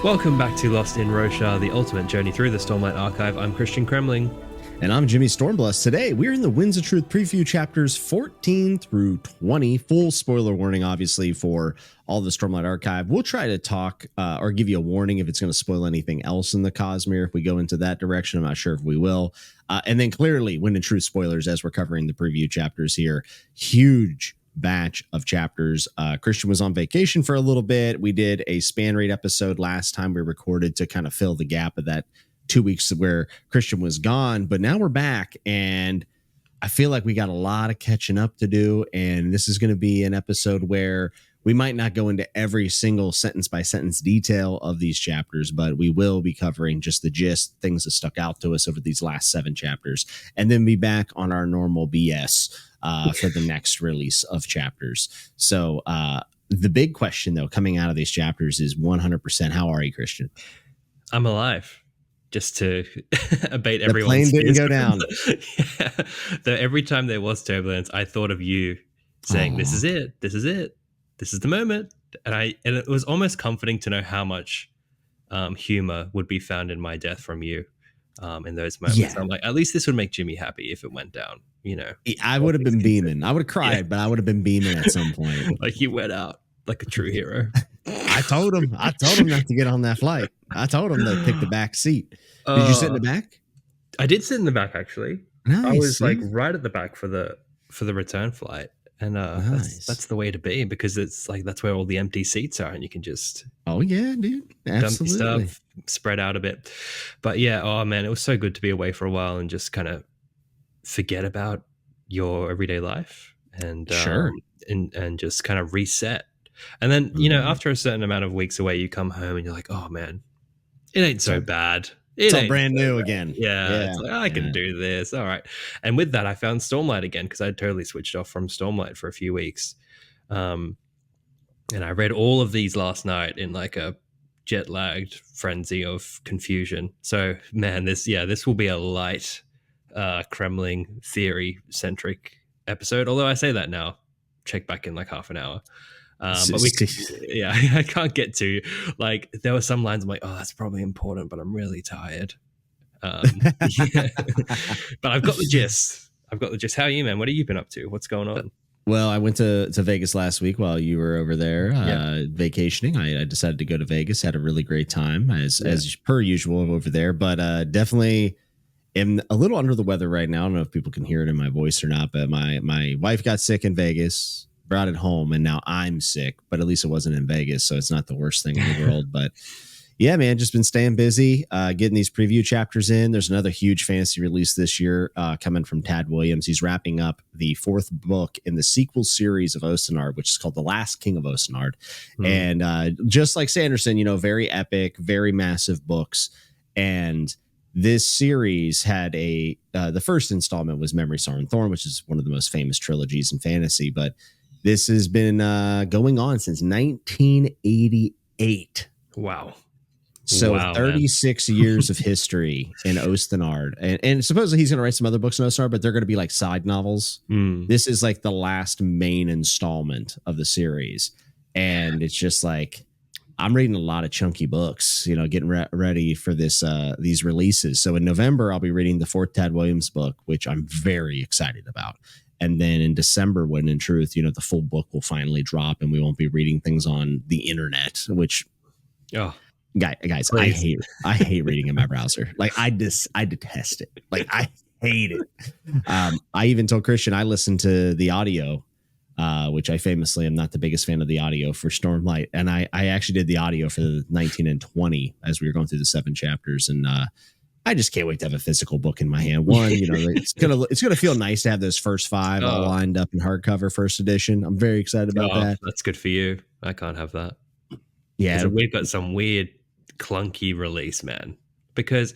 Welcome back to Lost in Roshar, the ultimate journey through the Stormlight Archive. I'm Christian Kremling. And I'm Jimmy Stormbless. Today, we're in the Winds of Truth preview chapters 14 through 20. Full spoiler warning, obviously, for all the Stormlight Archive. We'll try to talk or give you a warning if it's going to spoil anything else in the Cosmere. If we go into that direction, I'm not sure if we will. And then clearly, Wind and Truth spoilers as we're covering the preview chapters here. Huge batch of chapters. Christian was on vacation for a little bit. We did a span rate episode last time we recorded to kind of fill the gap of that 2 weeks where Christian was gone, but now we're back and I feel like we got a lot of catching up to do. And this is going to be an episode where we might not go into every single sentence by sentence detail of these chapters, but we will be covering just the gist, things that stuck out to us over these last 7 chapters, and then be back on our normal BS for the next release of chapters. So the big question though, coming out of these chapters is 100%. How are you, Christian? I'm alive. Just to abate the everyone's plane didn't go down. Yeah. Every time there was turbulence, I thought of you saying, "This is it. This is it. This is the moment." And it was almost comforting to know how much humor would be found in my death from you in those moments. Yeah. I'm like, at least this would make Jimmy happy if it went down. You know, I would have been beaming. I would have cried, but I would have been beaming at some point. Like you went out like a true hero. I told him not to get on that flight. I told him to pick the back seat. Did you sit in the back? I did sit in the back, actually. Nice. I was like right at the back for the return flight. And nice. that's the way to be, because it's like that's where all the empty seats are and you can just yeah, dude. Absolutely. Dump stuff, spread out a bit. But yeah, oh man, it was so good to be away for a while and just kind of forget about your everyday life and sure. And just kind of reset. And then, you know, after a certain amount of weeks away, you come home and you're like, oh man, it ain't so bad. It's all brand new again. Yeah. It's like, I can do this. All right. And with that, I found Stormlight again because I'd totally switched off from Stormlight for a few weeks. And I read all of these last night in like a jet lagged frenzy of confusion. So man, this will be a light Kremling theory centric episode. Although I say that now, check back in like half an hour. But I can't get to, like, there were some lines I'm like, oh, that's probably important, but I'm really tired. But I've got the gist. How are you, man? What have you been up to? What's going on? Well, I went to Vegas last week while you were over there vacationing. I decided to go to Vegas, had a really great time as per usual over there, but definitely am a little under the weather right now. I don't know if people can hear it in my voice or not, but my wife got sick in Vegas, brought it home, and now I'm sick, but at least it wasn't in Vegas, so it's not the worst thing in the world. But yeah, man, just been staying busy, getting these preview chapters in. There's another huge fantasy release this year coming from Tad Williams. He's wrapping up the 4th book in the sequel series of Ostenard, which is called The Last King of Ostenard. And just like Sanderson, you know, very epic, very massive books. And this series had the first installment was Memory, Sorrow, and Thorn, which is one of the most famous trilogies in fantasy, but this has been going on since 1988. Wow. So 36 years of history in Ostenard. And supposedly he's going to write some other books in Ostenard, but they're going to be like side novels. This is like the last main installment of the series. And it's just like, I'm reading a lot of chunky books, you know, getting ready for these releases. So in November, I'll be reading the 4th Tad Williams book, which I'm very excited about. And then in December, when in truth, you know, the full book will finally drop and we won't be reading things on the internet, which, guys, I hate reading in my browser. Like I detest it. Like I hate it. I even told Christian I listened to the audio, which I famously am not the biggest fan of the audio for Stormlight. And I actually did the audio for the 19 and 20 as we were going through the 7 chapters. And I just can't wait to have a physical book in my hand. One, you know, it's gonna feel nice to have those first 5 all lined up in hardcover first edition. I'm very excited about that. That's good for you. I can't have that. Yeah, we've got some weird, clunky release, man. Because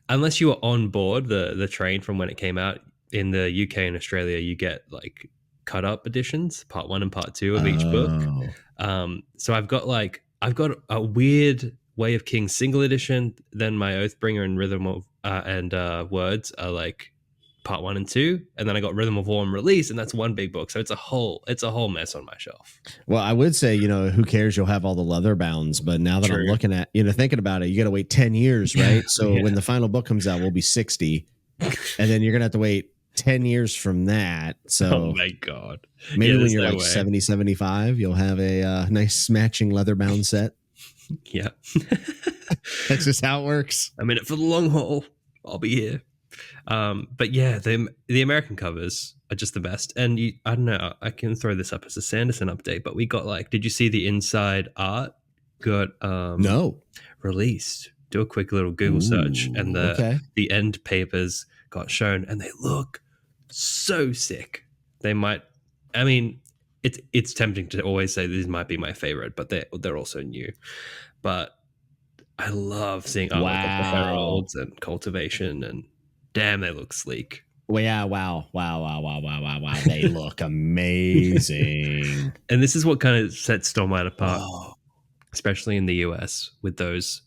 unless you were on board the train from when it came out in the UK and Australia, you get like cut up editions, part 1 and part 2 of each book. So I've got a weird Way of Kings single edition, then my Oathbringer and Rhythm of and Words are like part 1 and 2, and then I got Rhythm of War and Release, and that's one big book. So it's a whole mess on my shelf. Well, I would say, who cares? You'll have all the leather bounds, but now that I'm looking at, thinking about it, you got to wait 10 years, right? So when the final book comes out, we'll be 60, and then you're gonna have to wait 10 years from that. So oh my god, maybe when you're 70, 75, you'll have a nice matching leather bound set. Yeah. That's just how it works. I'm in it for the long haul. I'll be here. But yeah, the American covers are just the best. And I don't know, I can throw this up as a Sanderson update, but we got did you see the inside art got no released? Do a quick little Google search, and the end papers got shown, and they look so sick. They might, I mean, it's tempting to always say these might be my favorite, but they're also new. But I love seeing art like the Heralds and Cultivation, and damn, they look sleek. Well, yeah, wow. They look amazing. And this is what kind of sets Stormlight apart, especially in the US, with those,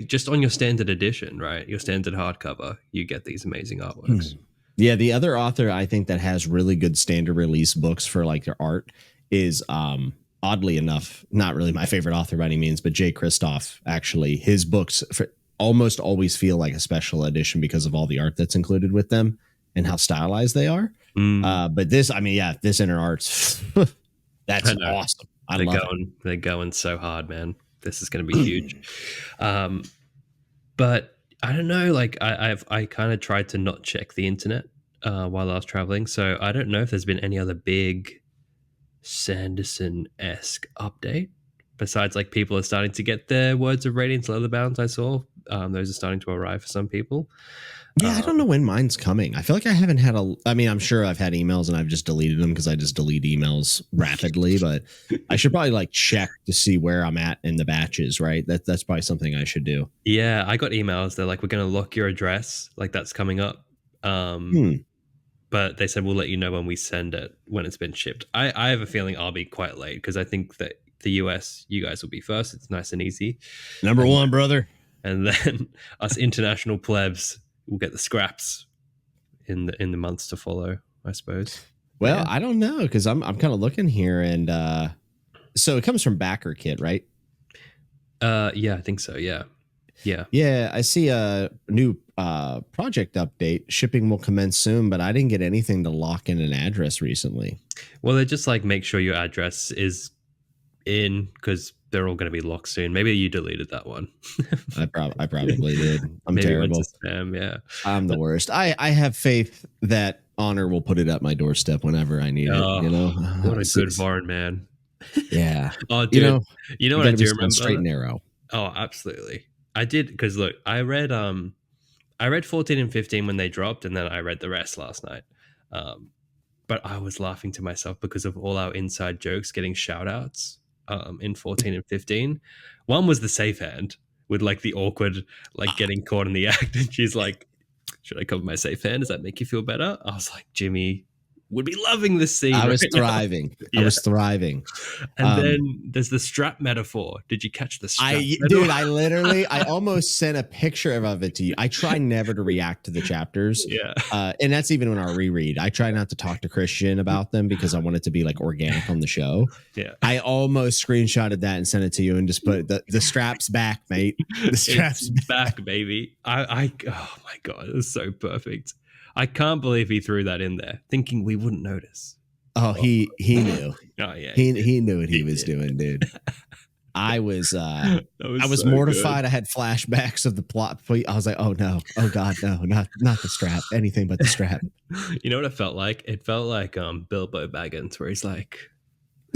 just on your standard edition, right? Your standard hardcover, you get these amazing artworks. Yeah, the other author I think that has really good standard release books for their art is oddly enough, not really my favorite author by any means, but Jay Kristoff. Actually, his books almost always feel like a special edition because of all the art that's included with them and how stylized they are. But this, this inner art's that's awesome. They're going so hard, man. This is going to be huge. But I don't know. I kind of tried to not check the internet while I was traveling, so I don't know if there's been any other big Sanderson-esque update besides people are starting to get their Words of Radiance leatherbounds. I saw those are starting to arrive for some people. Yeah, I don't know when mine's coming. I feel like I haven't had I'm sure I've had emails and I've just deleted them because I just delete emails rapidly, but I should probably check to see where I'm at in the batches, right? That's probably something I should do. Yeah, I got emails. They're like, we're going to lock your address. That's coming up. But they said, we'll let you know when we send it, when it's been shipped. I have a feeling I'll be quite late because I think that the US, you guys will be first. It's nice and easy. Number one, brother. And then us international plebs will get the scraps in the months to follow, I suppose. Well, yeah. I don't know because I'm kind of looking here, and so it comes from Backer Kit, right? Yeah, I think so. Yeah. I see a new project update. Shipping will commence soon, but I didn't get anything to lock in an address recently. Well, they just make sure your address is in because they're all going to be locked soon. Maybe you deleted that one. I probably did. I'm Maybe terrible. Went to spam, yeah. I'm the worst. I have faith that Honor will put it at my doorstep whenever I need it. What a good foreign man. Yeah. Oh, dude. You know what I do remember? Straight and narrow. Oh, absolutely. I did because look, I read 14 and 15 when they dropped, and then I read the rest last night. But I was laughing to myself because of all our inside jokes getting shout-outs in 14 and 15. One was the safe hand with the awkward getting caught in the act, and she's like, should I cover my safe hand? Does that make you feel better? I was like, Jimmy would be loving this scene. I was thriving. Yeah. I was thriving. And then there's the strap metaphor. Did you catch the strap metaphor? Dude, I almost sent a picture of it to you. I try never to react to the chapters. Yeah. And that's even when I reread. I try not to talk to Christian about them because I want it to be organic on the show. Yeah. I almost screenshotted that and sent it to you and just put the straps back, mate. The straps back, baby. Oh my God, it was so perfect. I can't believe he threw that in there, thinking we wouldn't notice. Oh, he knew. Oh yeah, he knew what he was doing, dude. I was so mortified. Good. I had flashbacks of the plot. I was like, oh no, oh God, no, not the strap. Anything but the strap. You know what it felt like? It felt like Bilbo Baggins, where he's like,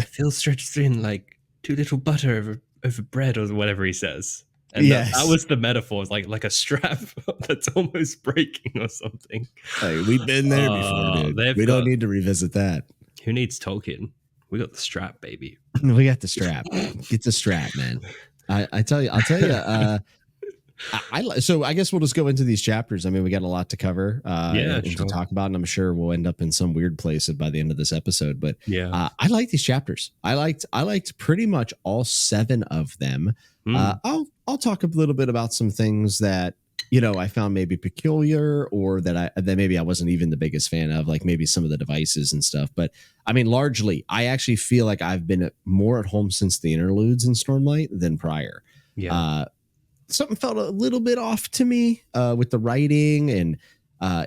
I feel stretched thin like too little butter over bread, or whatever he says. And that was the metaphor. It's like a strap that's almost breaking or something. Hey, we've been there before, dude. We don't need to revisit that. Who needs Tolkien? We got the strap, baby. We got the strap. Get the strap, man. I'll tell you. So I guess we'll just go into these chapters. I mean, we got a lot to cover to talk about, and I'm sure we'll end up in some weird place by the end of this episode. But I like these chapters. I liked pretty much all 7 of them. I'll talk a little bit about some things that I found maybe peculiar, or that maybe I wasn't even the biggest fan of, like maybe some of the devices and stuff. But I mean, largely, I actually feel like I've been more at home since the interludes in Stormlight than prior. Yeah. Something felt a little bit off to me with the writing and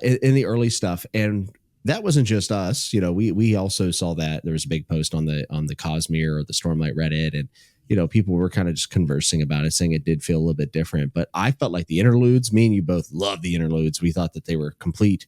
in the early stuff. And that wasn't just us. We also saw that there was a big post on the Cosmere or the Stormlight Reddit, and people were kind of just conversing about it, saying it did feel a little bit different. But I felt like the interludes, me and you both love the interludes. We thought that they were complete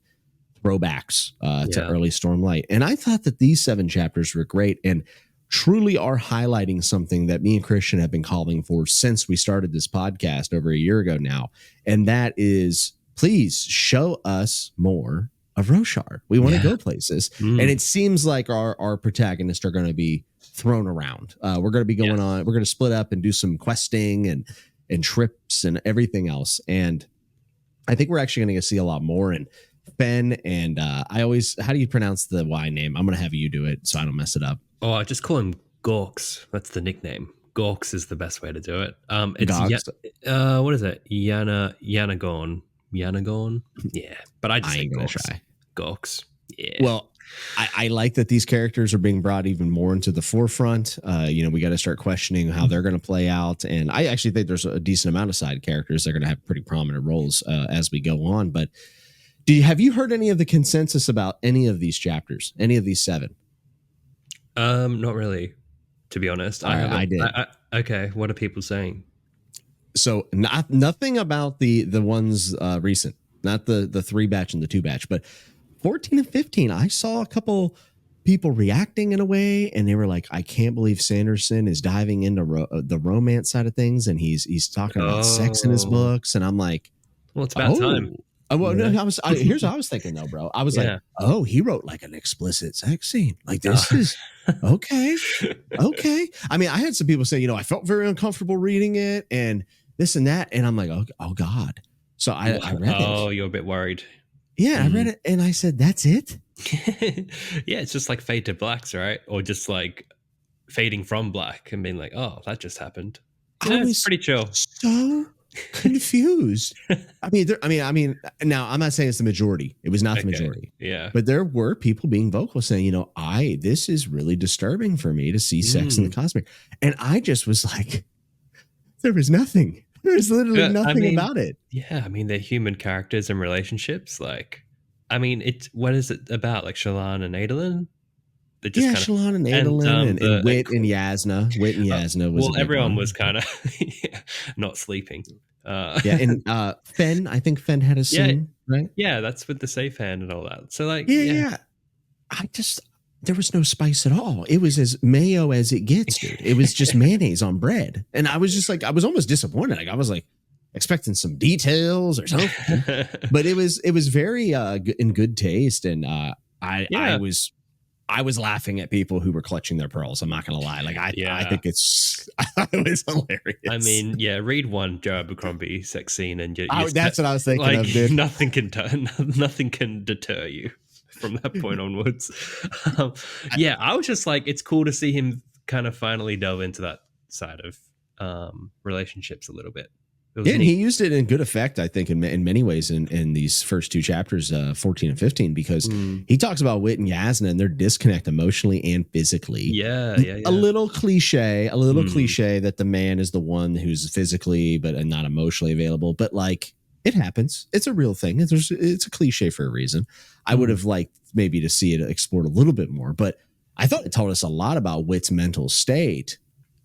throwbacks to early Stormlight. And I thought that these 7 chapters were great and truly are highlighting something that me and Christian have been calling for since we started this podcast over a year ago now. And that is, please show us more of Roshar. We want to go places. And it seems like our protagonists are going to be thrown around. We're going to be going on. We're going to split up and do some questing and trips and everything else. And I think we're actually going to see a lot more. And Ben and how do you pronounce the Y name? I'm going to have you do it so I don't mess it up. Oh, I just call him Gorks. That's the nickname. Gorks is the best way to do it. It's what is it? Yanagorn. Yeah, but I just ain't gonna try Gorks. Yeah. Well, I like that these characters are being brought even more into the forefront. We got to start questioning how they're going to play out, and I actually think there's a decent amount of side characters that are going to have pretty prominent roles as we go on. But have you heard any of the consensus about any of these chapters? Any of these 7? Not really, to be honest. I did. Okay, what are people saying? So nothing about the ones recent, not the 3 batch and the 2 batch, but 14 and 15. I saw a couple people reacting in a way, and they were like, "I can't believe Sanderson is diving into the romance side of things, and he's talking about sex in his books." And I'm like, "Well, it's about time." Well, no, here's what I was thinking though, bro. I was like, "Oh, he wrote like an explicit sex scene. Like this is okay, okay." I mean, I had some people say, I felt very uncomfortable reading it, and this and that, and I'm like, "Oh God." So I read it. Oh, you're a bit worried. Yeah, I read it, and I said, "That's it." Yeah, it's just like Fade to Blacks, right? Or just like fading from black and being like, "Oh, that just happened." Yeah, it's pretty chill. So confused. I mean. Now I'm not saying it's the majority. It was not the majority. Yeah, but there were people being vocal saying, this is really disturbing for me to see sex in the Cosmere, and I just was like, there was nothing. There's literally nothing about it. Yeah, I mean, they're human characters and relationships. Like, I mean, what is it about? Like Shallan and Adolin? Shallan and Adolin and Wit and Yasna. Wit and Yasna was everyone was kind of not sleeping. And Fen, I think Fen had a scene, right? Yeah, that's with the safe hand and all that. So like, there was no spice at all. It was as mayo as it gets, dude. It was just mayonnaise on bread. And I was just like, I was almost disappointed. Like I was like expecting some details or something, but it was very in good taste. And I was laughing at people who were clutching their pearls. I'm not going to lie. Like I think it was hilarious. I mean, read one Joe Abercrombie sex scene and that's what I was thinking of, dude. Nothing can deter you from that point onwards. I was just like, it's cool to see him kind of finally delve into that side of relationships a little bit. And he used it in good effect, I think, in many ways in these first 2 chapters, 14 and 15, because he talks about Wit and Yasna and their disconnect emotionally and physically. Yeah. A little cliche that the man is the one who's physically but not emotionally available. But like, it happens. It's a real thing. It's a cliche for a reason. I would have liked maybe to see it explored a little bit more, but I thought it told us a lot about Wit's mental state.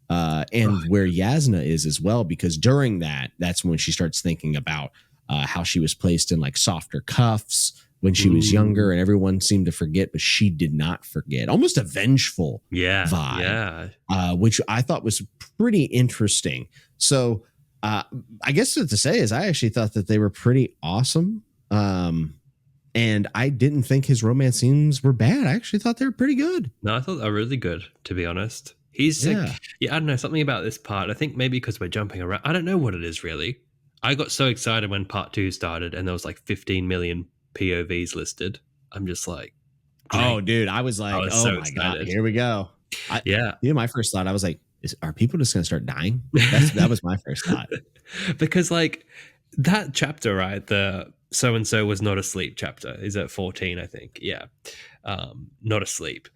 And where Yasna is as well, because during that's when she starts thinking about how she was placed in like softer cuffs when she was younger, and everyone seemed to forget, but she did not forget. Almost a vengeful vibe, which I thought was pretty interesting. So I guess what to say is I actually thought that they were pretty awesome. And I didn't think his romance scenes were bad. I actually thought they were pretty good. No, I thought they were really good, to be honest. He's I don't know, something about this part. I think maybe because we're jumping around. I don't know what it is really. I got so excited when part 2 started and there was like 15 million POVs listed. I'm just like, oh, dude, I was like, oh my God, here we go. My first thought, I was like, are people just going to start dying? That was my first thought. Because like, that chapter, right? The so and so was not asleep chapter is at 14, I think. Yeah, not asleep.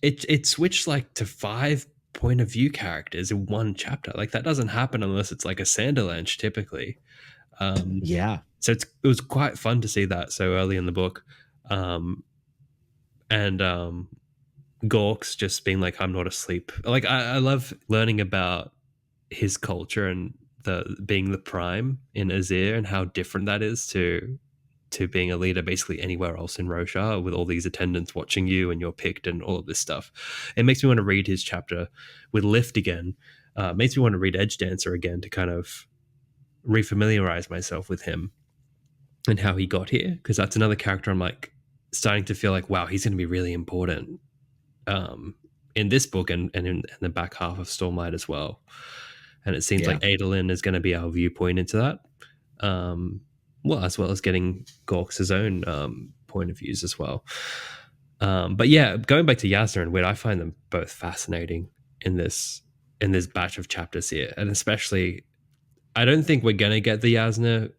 It switched like to 5 point of view characters in one chapter. Like that doesn't happen unless it's like a Sanderlanche typically. Yeah. So it was quite fun to see that so early in the book. And Gorks just being like, I'm not asleep. Like I love learning about his culture and the being the prime in Azir and how different that is to being a leader basically anywhere else in Roshar with all these attendants watching you and you're picked and all of this stuff. It makes me want to read his chapter with Lift again. Makes me want to read Edge Dancer again to kind of refamiliarize myself with him and how he got here, because that's another character I'm like starting to feel like, wow, he's going to be really important in this book and in the back half of Stormlight as well. And it seems like Adolin is going to be our viewpoint into that. Well, as well as getting Gorks' own point of views as well. But yeah, going back to Yasna and Wit, I find them both fascinating in this batch of chapters here. And especially, I don't think we're going to get the Yasna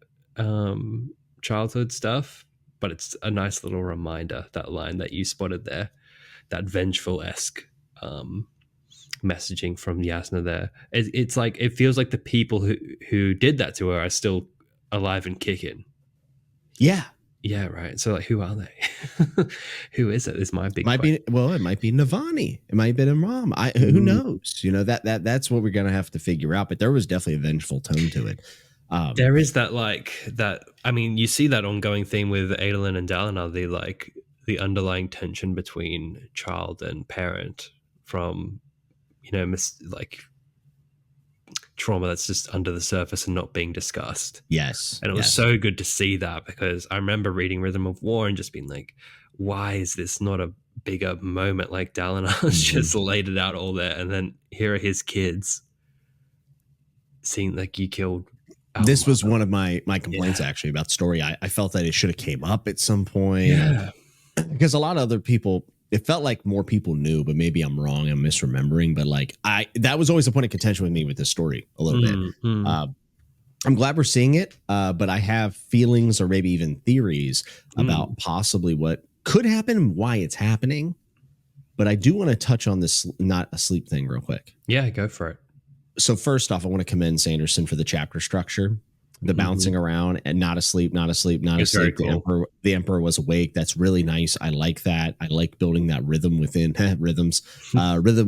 childhood stuff, but it's a nice little reminder, that line that you spotted there, that vengeful-esque messaging from Yasna there. It's like, it feels like the people who did that to her are still alive and kicking. Yeah. Yeah, right. So like, who are they? Who is it? Is my big question. It might be Navani. It might be Imram. Who knows? You know, that's what we're gonna have to figure out. But there was definitely a vengeful tone to it. There is that I mean, you see that ongoing theme with Adolin and Dalinar, the underlying tension between child and parent from, you know, trauma that's just under the surface and not being discussed. Yes. And it was so good to see that, because I remember reading Rhythm of War and just being like, why is this not a bigger moment? Like Dalinar's just laid it out all there, and then here are his kids seeing like you killed. This was one of my complaints actually about story. I felt that it should have came up at some point. Yeah. Because a lot of other people, it felt like more people knew, but maybe I'm wrong. I'm misremembering. But like that was always a point of contention with me with this story a little bit. I'm glad we're seeing it, but I have feelings or maybe even theories about possibly what could happen and why it's happening. But I do want to touch on this not asleep thing real quick. Yeah, go for it. So first off, I want to commend Sanderson for the chapter structure, the bouncing around and not asleep, not asleep, not it's asleep. Cool. The Emperor was awake. That's really nice. I like that. I like building that rhythm within rhythm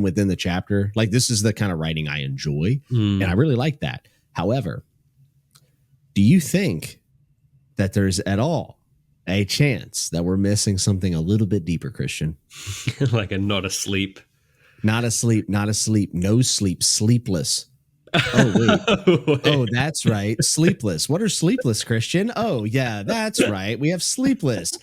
within the chapter. Like, this is the kind of writing I enjoy, and I really like that. However, do you think that there's at all a chance that we're missing something a little bit deeper, Christian? Like a not asleep. Not asleep, not asleep, no sleep, sleepless. Oh, wait. Oh, that's right. Sleepless. What are sleepless, Christian? Oh, yeah, that's right. We have sleepless.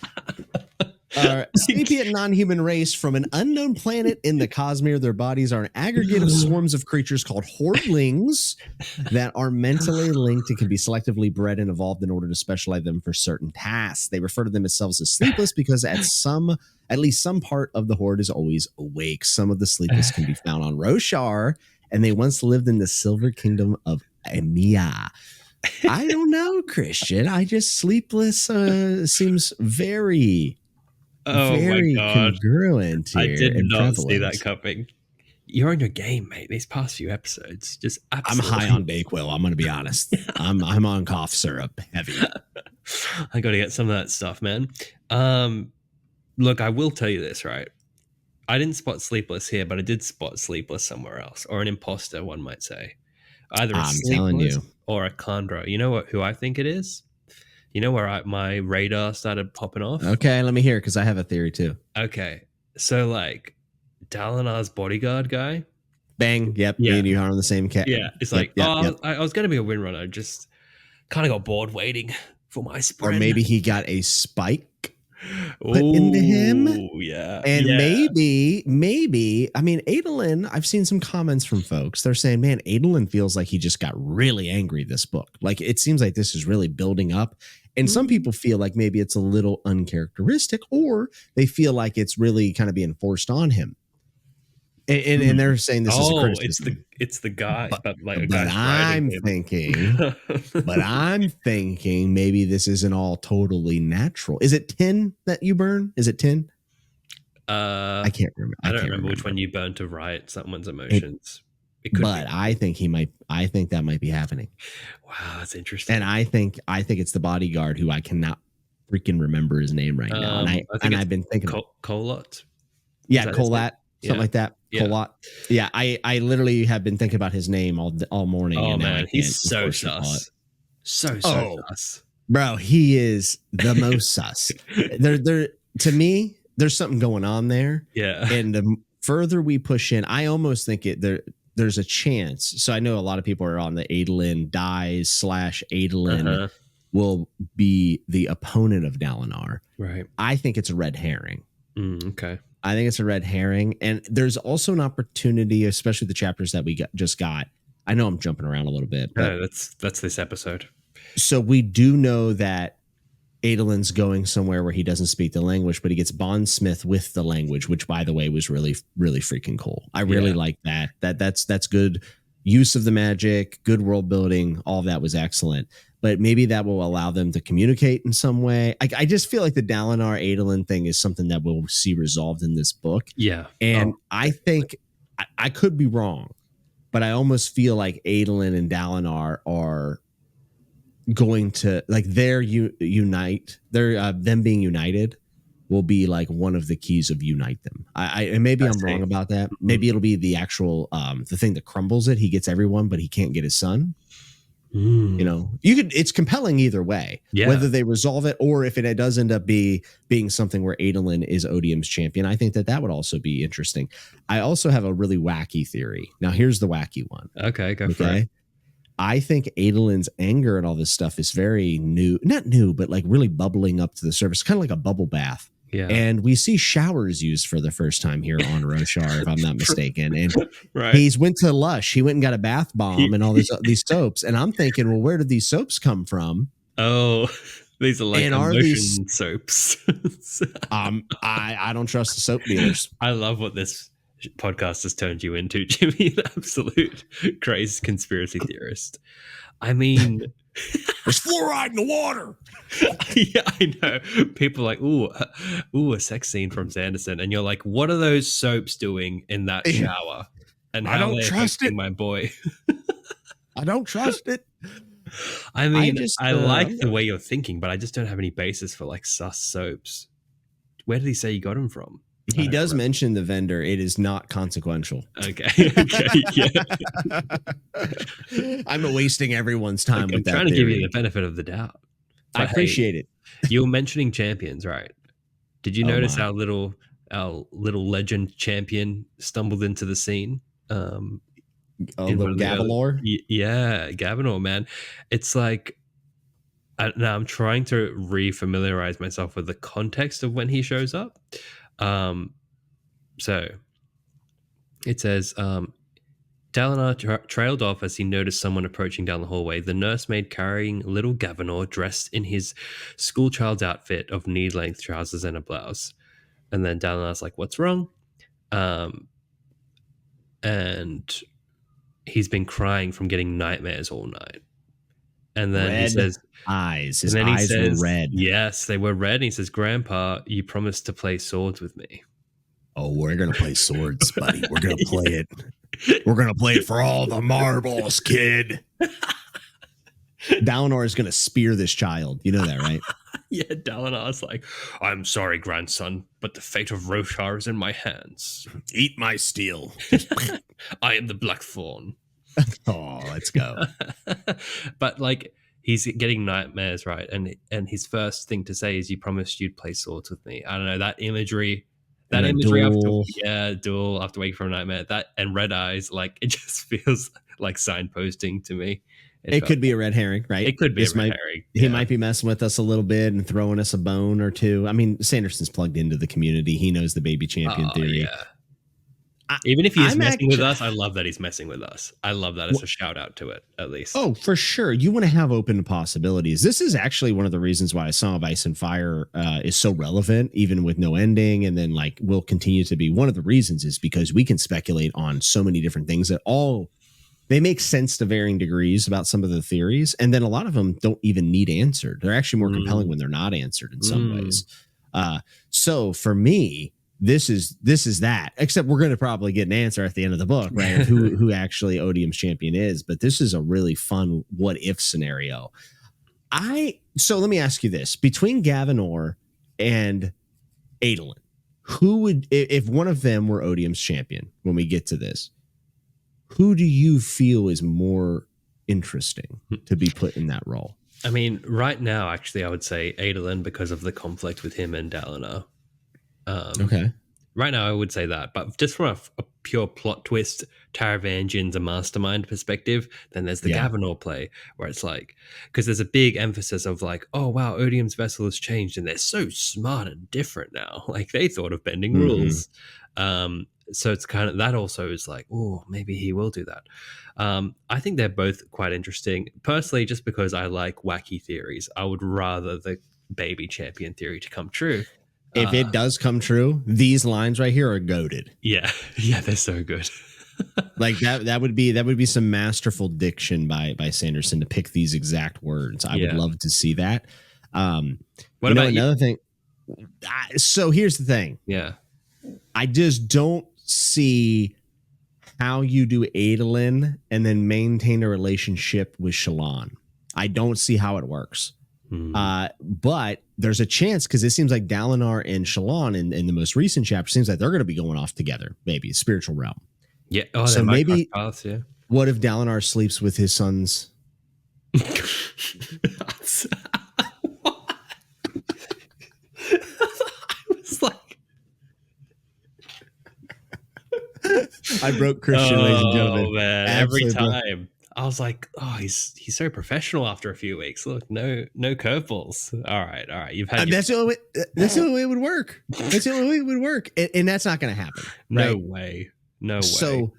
Sapient non-human race from an unknown planet in the Cosmere. Their bodies are an aggregate of swarms of creatures called hordlings that are mentally linked and can be selectively bred and evolved in order to specialize them for certain tasks. They refer to themselves as sleepless because at least some part of the horde is always awake. Some of the sleepless can be found on Roshar, and they once lived in the Silver Kingdom of Emia. I don't know, Christian. I just sleepless seems very my God. Congruent here. I did not see that coming. You're on your game, mate. These past few episodes, just absolutely. I'm high on Bakewell. I'm going to be honest. I'm on cough syrup heavy. I got to get some of that stuff, man. Look, I will tell you this, right? I didn't spot Sleepless here, but I did spot Sleepless somewhere else, or an imposter, one might say. Either a Sleepless or a Kandra. You know who I think it is? You know where my radar started popping off? Okay, let me hear, because I have a theory too. Okay, so like Dalinar's bodyguard guy. Bang, yep, me and you are on the same cat. Yeah, it's like, I was going to be a windrunner, just kind of got bored waiting for my Spren. Or maybe he got a spike put into him. Yeah. And maybe, I mean, Adolin, I've seen some comments from folks. They're saying, man, Adolin feels like he just got really angry this book. Like, it seems like this is really building up. And some people feel like maybe it's a little uncharacteristic, or they feel like it's really kind of being forced on him. And they're saying this is a criticism. It's the guy, but like a but guy's I'm him. thinking, but I'm thinking maybe this isn't all totally natural. Is it 10 that you burn? Is it 10? I can't remember. I don't remember which one you burn to write someone's emotions. It could but I think I think that might be happening. Wow, that's interesting. And I think it's the bodyguard who I cannot freaking remember his name right now. And I've been thinking Colot. Yeah, Colat, something like that. Yeah. Colat. Yeah, I literally have been thinking about his name all morning. Oh man, he's so sus. So sus. Bro, he is the most sus. There to me, there's something going on there. Yeah. And the further we push in, I almost think there's a chance. So I know a lot of people are on the Adolin dies / Adolin will be the opponent of Dalinar. Right. I think it's a red herring. Okay. I think it's a red herring. And there's also an opportunity, especially the chapters that we just got. I know I'm jumping around a little bit. But no, that's this episode. So we do know that Adolin's going somewhere where he doesn't speak the language, but he gets bondsmith with the language, which, by the way, was really, really freaking cool. I really like that. That's good use of the magic, good world building. All of that was excellent. But maybe that will allow them to communicate in some way. I just feel like the Dalinar Adolin thing is something that we'll see resolved in this book. Yeah. And I think I could be wrong, but I almost feel like Adolin and Dalinar are going to like unite. Them being united will be like one of the keys of unite them. And maybe I'm wrong about that. Maybe it'll be the actual the thing that crumbles it. He gets everyone, but he can't get his son. You know, it's compelling either way, whether they resolve it or if it does end up being something where Adolin is Odium's champion. I think that would also be interesting. I also have a really wacky theory. Now, here's the wacky one. Okay, go for it. I think Adolin's anger and all this stuff is very not new, but like really bubbling up to the surface, kind of like a bubble bath. Yeah. And we see showers used for the first time here on Roshar, if I'm not mistaken. And right. He's went to Lush. He went and got a bath bomb and all these soaps. And I'm thinking, well, where did these soaps come from? Oh, these are like emotion soaps. I don't trust the soap dealers. I love what this podcast has turned you into, Jimmy. An absolute crazy conspiracy theorist. I mean, there's fluoride in the water. Yeah, I know. People are like, ooh, a sex scene from Sanderson, and you're like, what are those soaps doing in that shower? And how I don't trust it, my boy. I don't trust it. I mean, I like the way you're thinking, but I just don't have any basis for like sus soaps. Where did he say he got them from? He does mention the vendor. It is not consequential. Okay. Yeah. I'm wasting everyone's time with that. I'm trying to give you the benefit of the doubt. But I appreciate it. You were mentioning champions, right? Did you notice our little legend champion stumbled into the scene? The Gavalor? Yeah, Gavanor, man. It's like now I'm trying to re-familiarize myself with the context of when he shows up. So it says, Dalinar trailed off as he noticed someone approaching down the hallway. The nursemaid carrying little Gavanor dressed in his schoolchild's outfit of knee-length trousers and a blouse. And then Dalinar's like, what's wrong? And he's been crying from getting nightmares all night. And then he says, eyes. His eyes were red. Yes, they were red. And he says, Grandpa, you promised to play swords with me. Oh, we're going to play swords, buddy. We're going to play it. We're going to play it for all the marbles, kid. Dalinar is going to spear this child. You know that, right? Yeah, Dalinar's like, I'm sorry, grandson, but the fate of Roshar is in my hands. Eat my steel. I am the Blackthorn. Oh, let's go. But like, he's getting nightmares, right? And his first thing to say is, you promised you'd play swords with me. I don't know, that imagery. That imagery duel after waking from a nightmare. That and red eyes, like it just feels like signposting to me. It could be a red herring, right? It could be a red herring. He might be messing with us a little bit and throwing us a bone or two. I mean, Sanderson's plugged into the community. He knows the baby champion theory. Yeah. Even if he is I'm messing with actually, us, I love that he's messing with us. I love that as a shout out to it, at least. oh, for sure. You want to have open possibilities. This is actually one of the reasons why A Song of Ice and Fire is so relevant, even with no ending, and then like will continue to be. One of the reasons is because we can speculate on so many different things that all they make sense to varying degrees about some of the theories, and then a lot of them don't even need answered. They're actually more compelling when they're not answered in some ways. So for me, this is that. Except we're going to probably get an answer at the end of the book, right? Of who actually Odium's champion is. But this is a really fun what if scenario. So let me ask you this: between Gavinor and Adolin, who would, if one of them were Odium's champion when we get to this? Who do you feel is more interesting to be put in that role? I mean, right now, actually, I would say Adolin because of the conflict with him and Dalinar. Okay. Right now, I would say that. But just from a pure plot twist, Taravangian's a mastermind perspective, then there's the Gavinor play, where it's like, because there's a big emphasis of like, oh, wow, Odium's vessel has changed, and they're so smart and different now. Like, they thought of bending rules. So it's kind of, that also is like, oh, maybe he will do that. I think they're both quite interesting. Personally, just because I like wacky theories, I would rather the baby champion theory to come true. If it does come true, these lines right here are goated. Yeah, they're so good. Like that would be some masterful diction by Sanderson to pick these exact words. I would love to see that. What about another thing? So here's the thing. Yeah, I just don't see how you do Adolin and then maintain a relationship with Shallan. I don't see how it works. But there's a chance, because it seems like Dalinar and Shallan in the most recent chapter seems like they're going to be going off together, maybe spiritual realm. Yeah. Oh, so maybe paths, what if Dalinar sleeps with his sons? I was like, I broke Christian, ladies and gentlemen. Man, every time. I was like, oh, he's so professional after a few weeks. Look, no curveballs. All right. You've had that's the only way it would work. That's the only way it would work, and that's not going to happen. No right? way. No way. So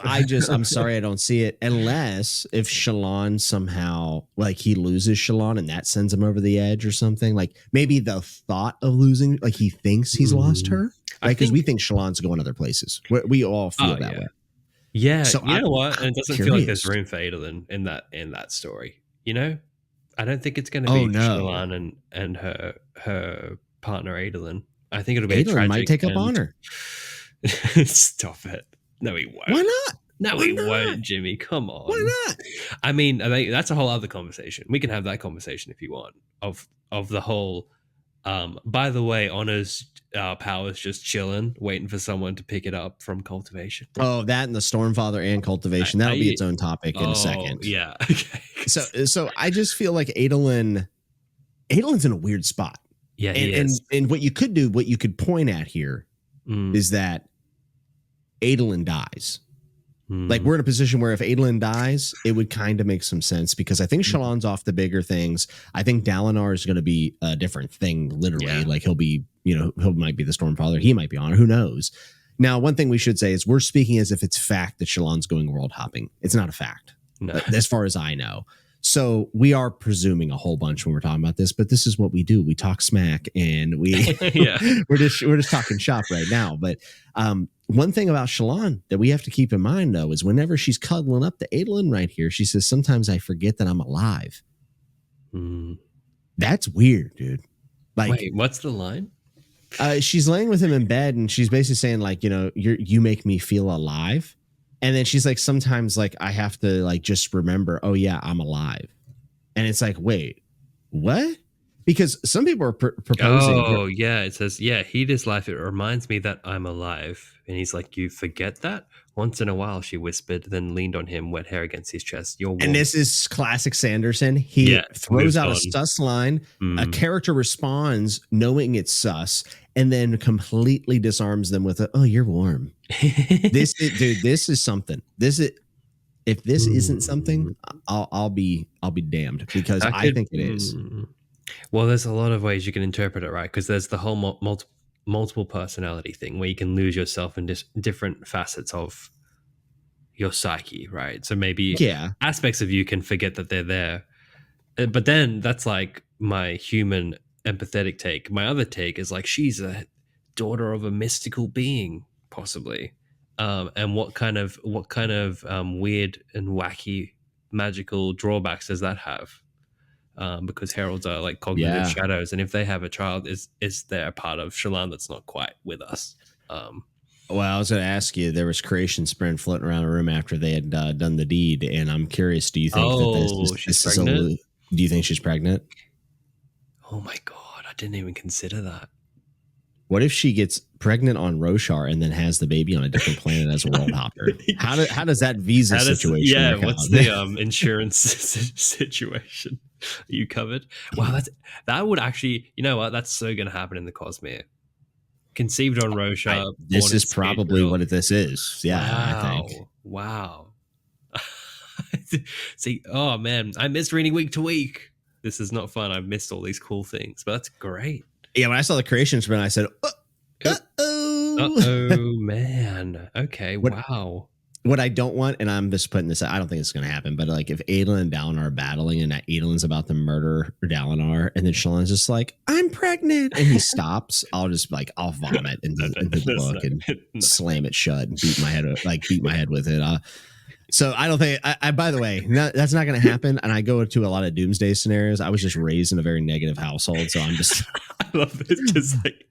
I'm sorry I don't see it, unless if Shallan somehow, like, he loses Shallan and that sends him over the edge or something. Like maybe the thought of losing, like he thinks he's lost her, right? Because we think Shallan's going other places. We all feel that way. Yeah, so you know what? And it doesn't feel like there's room for Adolin in that story. You know, I don't think it's going to be Shallan and her partner Adolin. I think it'll be Adolin might take up honor. Stop it! No, he won't. Why not? No, he won't, Jimmy. Come on. Why not? I mean, I think that's a whole other conversation. We can have that conversation if you want of the whole. By the way, Honor's power's just chilling, waiting for someone to pick it up from Cultivation. Oh, that and the Stormfather and Cultivation. That'll be its own topic in a second. Yeah. Okay. So I just feel like Adolin's in a weird spot. Yeah, and what you could point at here is that Adolin dies. Like, we're in a position where if Adolin dies, it would kind of make some sense, because I think Shallan's off the bigger things. I think Dalinar is going to be a different thing, literally. Yeah. Like, he'll be, he might be the Stormfather. He might be Honor. Who knows? Now, one thing we should say is we're speaking as if it's fact that Shallan's going world hopping. It's not a fact, as far as I know. So we are presuming a whole bunch when we're talking about this, but this is what we do. We talk smack, and we're just talking shop right now. But one thing about Shallan that we have to keep in mind, though, is whenever she's cuddling up to Adolin right here, she says, "Sometimes I forget that I'm alive." That's weird, dude. Like, wait, what's the line? She's laying with him in bed, and she's basically saying, like, you make me feel alive. And then she's like, sometimes, like, I have to, like, just remember, oh yeah, I'm alive. And it's like, wait, what? Because some people are proposing. Oh yeah, it says, yeah, heat is life. It reminds me that I'm alive. And he's like, you forget that? Once in a while, she whispered, then leaned on him, wet hair against his chest. You're warm. And this is classic Sanderson. He throws out a sus line. A character responds knowing it's sus, and then completely disarms them with "Oh, you're warm." This is something. If this isn't something, I'll be damned, because I think it is. Well, there's a lot of ways you can interpret it, right? Because there's the whole multiple personality thing where you can lose yourself in different facets of your psyche, right? So maybe aspects of you can forget that they're there. But then that's like my human empathetic take. My other take is like she's a daughter of a mystical being, possibly. And what kind of weird and wacky magical drawbacks does that have? Because heralds are like cognitive shadows, and if they have a child, is there a part of Shallan that's not quite with us? Well, I was going to ask you. There was creation Spren floating around the room after they had done the deed, and I'm curious. Do you think that she's pregnant? Do you think she's pregnant? Oh my god, I didn't even consider that. What if she gets pregnant on Roshar and then has the baby on a different planet as a world hopper? How does that visa situation work what's out? the insurance situation? Are you covered? Wow, that would actually, you know what? That's so going to happen in the Cosmere. Conceived on Roshar. This is probably what this is. Yeah, wow. I think. Wow. See, oh man, I missed reading week to week. This is not fun. I've missed all these cool things, but that's great. Yeah, when I saw the creation Spren, I said, uh-oh, man. Okay, wow. What I don't want, and I'm just putting this, I don't think it's going to happen, but like if Adolin and Dalinar are battling and Adolin's about to murder Dalinar, and then Shallan's just like, I'm pregnant, and he stops, I'll vomit into the book and slam it shut and beat my head with it. So I don't think, by the way, that's not going to happen. And I go into a lot of doomsday scenarios. I was just raised in a very negative household. So I'm just, I love this. Just like,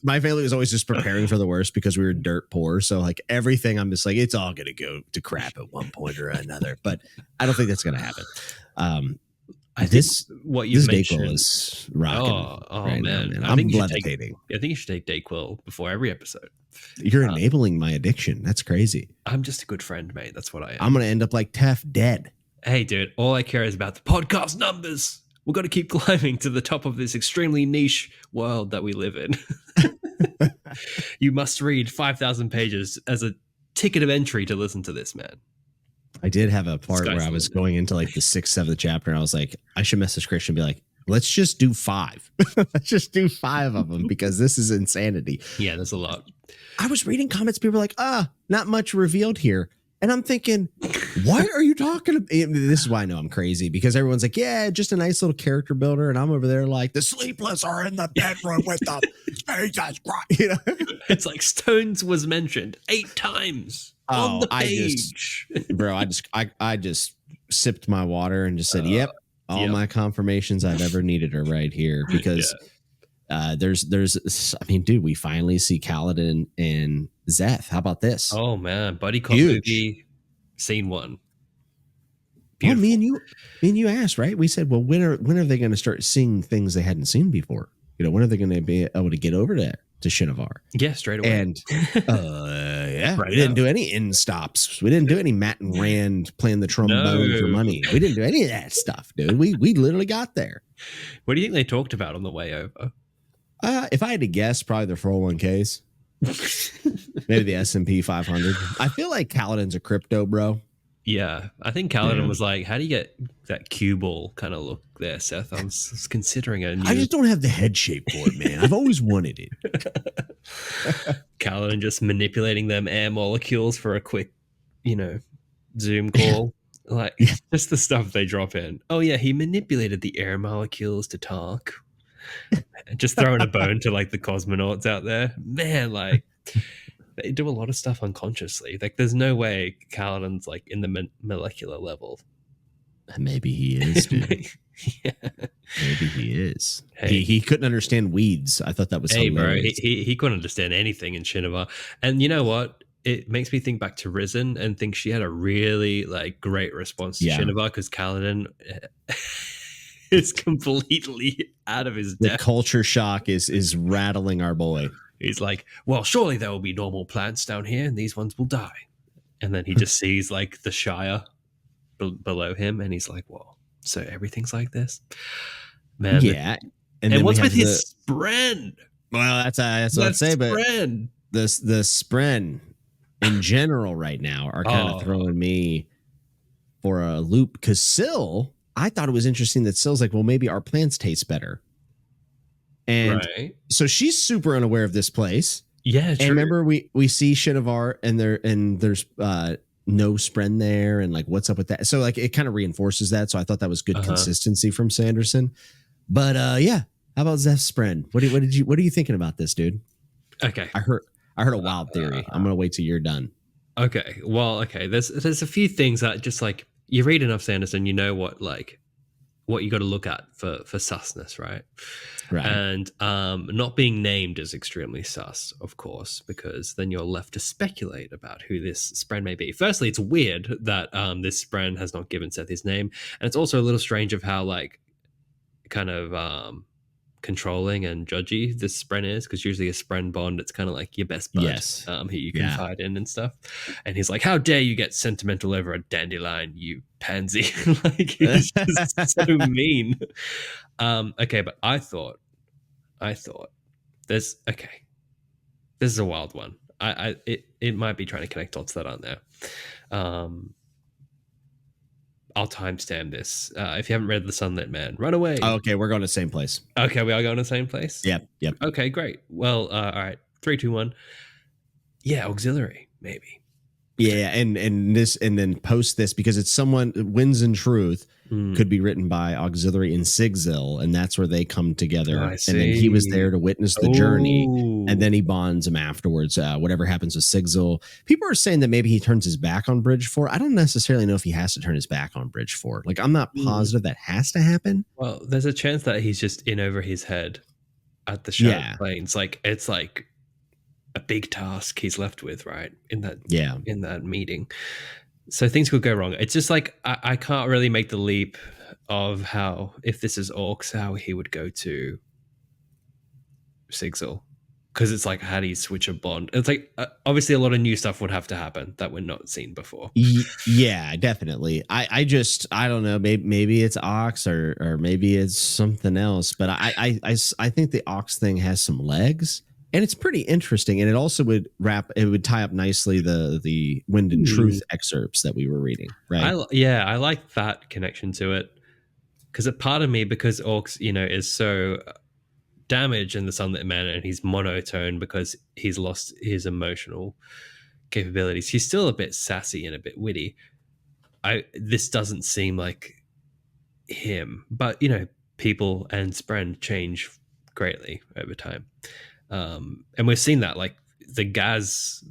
my family was always just preparing for the worst because we were dirt poor. So like everything, I'm just like, it's all going to go to crap at one point or another. But I don't think that's going to happen. I think what you mentioned is rocking. Oh right man. Now, man. I'm levitating. I think you should take Dayquil before every episode. You're enabling my addiction. That's crazy. I'm just a good friend, mate. That's what I am. I'm going to end up like Tef, dead. Hey, dude, all I care is about the podcast numbers. We've got to keep climbing to the top of this extremely niche world that we live in. You must read 5,000 pages as a ticket of entry to listen to this, man. I did have a part where I was going into like the 6th, 7th chapter, and I was like, I should message Christian and be like, let's just do 5. Let's just do 5 of them because this is insanity. Yeah, there's a lot. I was reading comments. People were like, not much revealed here. And I'm thinking, what are you talking about? This is why I know I'm crazy, because everyone's like, yeah, just a nice little character builder. And I'm over there like, the Sleepless are in the bedroom with them. Jesus Christ. You know? It's like Stones was mentioned 8 times on the page. I just sipped my water and just said, yep. All my confirmations I've ever needed are right here, because I mean, dude, we finally see Kaladin and Szeth. How about this? Oh man, buddy cop movie, scene 1. Beautiful. Well, me and you asked, right? We said, well, when are they going to start seeing things they hadn't seen before? You know, when are they going to be able to get over to Shinovar? Yeah, straight away. And we didn't do any end stops. We didn't do any Matt and Rand playing the trombone for money. We didn't do any of that stuff, dude. We literally got there. What do you think they talked about on the way over? If I had to guess, probably their 401ks. Maybe the S&P 500. I feel like Kaladin's a crypto bro. Yeah, I think Kaladin was like, how do you get that cue ball kind of look there, Szeth? I was considering a new... I just don't have the head shape for it, man. I've always wanted it. Kaladin just manipulating them air molecules for a quick, Zoom call. Like, just the stuff they drop in. Oh, yeah, he manipulated the air molecules to talk. Just throwing a bone to like the cosmonauts out there, man. Like they do a lot of stuff unconsciously. Like there's no way Kaladin's like in the molecular level. Maybe he is, dude. Maybe he is. Hey, he couldn't understand weeds. I thought that was hilarious. Bro. He couldn't understand anything in Shinovar. And you know what? It makes me think back to Risen and think she had a really like great response to Shinovar, because Kaladin is completely out of his depth. The culture shock is rattling our boy. He's like, well, surely there will be normal plants down here and these ones will die. And then he just sees like the Shire below him and he's like, whoa, so everything's like this? Man. Yeah. And what's with his Spren? Well, that's what I'd say, but the Spren in general right now are kind of throwing me for a loop, because I thought it was interesting that Sill's like, well, maybe our plants taste better. And right. so she's super unaware of this place. Yeah, and true. remember we see Shinovar and there's no Spren there, and like what's up with that? So like it kind of reinforces that. So I thought that was good consistency from Sanderson. But yeah, how about Szeth Spren? What are you thinking about this, dude? Okay, I heard a wild theory. I'm gonna wait till you're done. Okay, well, okay. There's a few things that just like you read enough Sanderson, you know what you got to look at for susness, right? Right. And not being named is extremely sus, of course, because then you're left to speculate about who this Spren may be. Firstly, it's weird that this Spren has not given Szeth his name, and it's also a little strange of how like kind of controlling and judgy this Spren is, because usually a Spren bond, it's kind of like your best bud, Yes. who you confide in and stuff. And he's like, "How dare you get sentimental over a dandelion, you pansy!" Like he's just so mean. Okay, but I thought there's okay. This is a wild one. It might be trying to connect dots that aren't there. I'll timestamp this. If you haven't read The Sunlit Man, run away. Oh, okay, we're going to the same place. Okay, we are going to the same place? Yep. Okay, great. Well, all right. 3, 2, 1. Yeah, auxiliary, maybe. Yeah, and then post this because it's someone Winds and Truth could be written by Auxiliary in Sigzil, and that's where they come together. And then he was there to witness the journey, and then he bonds him afterwards. Whatever happens with Sigzil, people are saying that maybe he turns his back on Bridge 4. I don't necessarily know if he has to turn his back on Bridge 4. Like, I'm not positive that has to happen. Well, there's a chance that he's just in over his head at the Shadow Plains. Like, it's like a big task he's left with, right? In that meeting. So things could go wrong. It's just like I can't really make the leap of how, if this is Orcs, how he would go to Sigzil, because it's like, how do you switch a bond? It's like obviously a lot of new stuff would have to happen that we're not seen before. Yeah, definitely. I don't know. Maybe it's Ox or maybe it's something else. But I think the Ox thing has some legs. And it's pretty interesting, and it also would tie up nicely the Wind and Truth excerpts that we were reading, right? I like that connection to it, because a part of me, because Orcs, is so damaged in the Sunlit Man, and he's monotone because he's lost his emotional capabilities. He's still a bit sassy and a bit witty. This doesn't seem like him, but people and Spren change greatly over time. And we've seen that, like the Gaz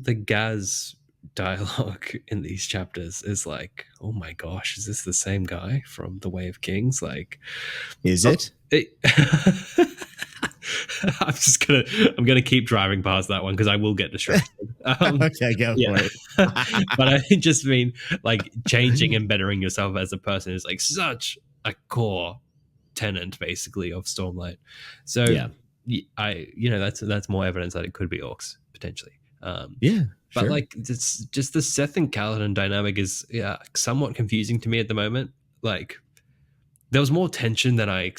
dialogue in these chapters is like, oh my gosh, is this the same guy from The Way of Kings? Like, is it? I'm gonna keep driving past that one because I will get distracted. Okay, go for it. But I just mean like changing and bettering yourself as a person is like such a core tenet, basically, of Stormlight. So yeah. That's more evidence that it could be Orcs potentially. But sure. like it's just the Szeth and Kaladin dynamic is somewhat confusing to me at the moment. Like there was more tension than I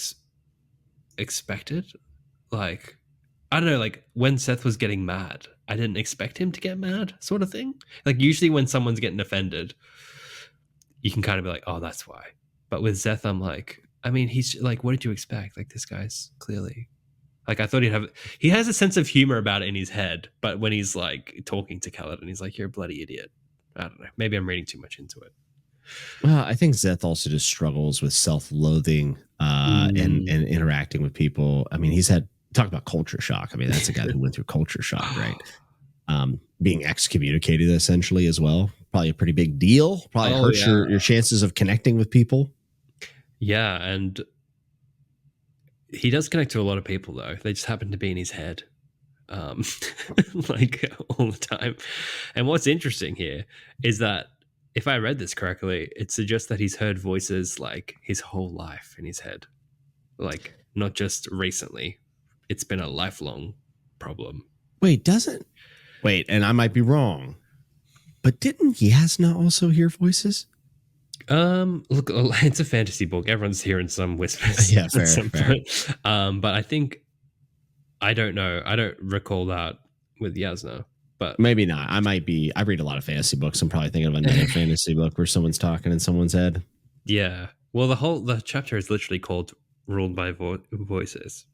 expected. Like I don't know, like when Szeth was getting mad, I didn't expect him to get mad, sort of thing. Like usually when someone's getting offended, you can kind of be like, oh, that's why. But with Szeth, I'm like, I mean, he's like, what did you expect? Like this guy's clearly. Like I thought he has a sense of humor about it in his head, but when he's like talking to Kaladin, he's like, you're a bloody idiot. I don't know. Maybe I'm reading too much into it. Well, I think Szeth also just struggles with self-loathing and interacting with people. I mean, talk about culture shock. I mean, that's a guy who went through culture shock, right? Being excommunicated essentially as well. Probably a pretty big deal. Probably hurts your chances of connecting with people. Yeah, and he does connect to a lot of people, though. They just happen to be in his head, like all the time. And what's interesting here is that if I read this correctly, it suggests that he's heard voices like his whole life in his head, like not just recently. It's been a lifelong problem. Wait, and I might be wrong, but didn't Yasna also hear voices? Look, it's a fantasy book. Everyone's hearing some whispers. Yeah, fair. But I think I don't know. I don't recall that with Yasna, but maybe not. I might be. I read a lot of fantasy books. I'm probably thinking of another fantasy book where someone's talking in someone's head. Yeah. Well, the chapter is literally called "Ruled by Voices."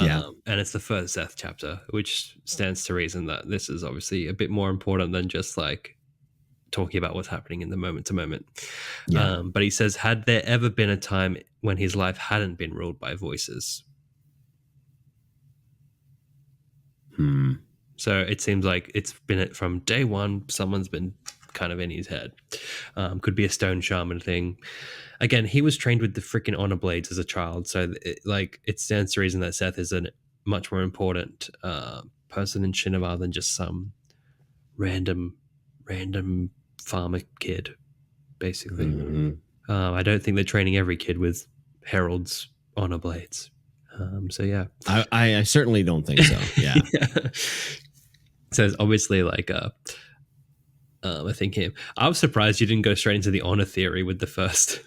Yeah. And it's the first Szeth chapter, which stands to reason that this is obviously a bit more important than just like talking about what's happening in the moment to moment. Yeah. But he says, had there ever been a time when his life hadn't been ruled by voices? So it seems like it's been from day one, someone's been kind of in his head. Could be a stone shaman thing. Again, he was trained with the freaking honor blades as a child, so it stands to reason that Szeth is a much more important person in Shinovar than just some random farmer kid, basically. I don't think they're training every kid with Herald's honor blades. So yeah, I certainly don't think so. Yeah. Yeah. So it's obviously like I think him. I was surprised you didn't go straight into the honor theory with the first,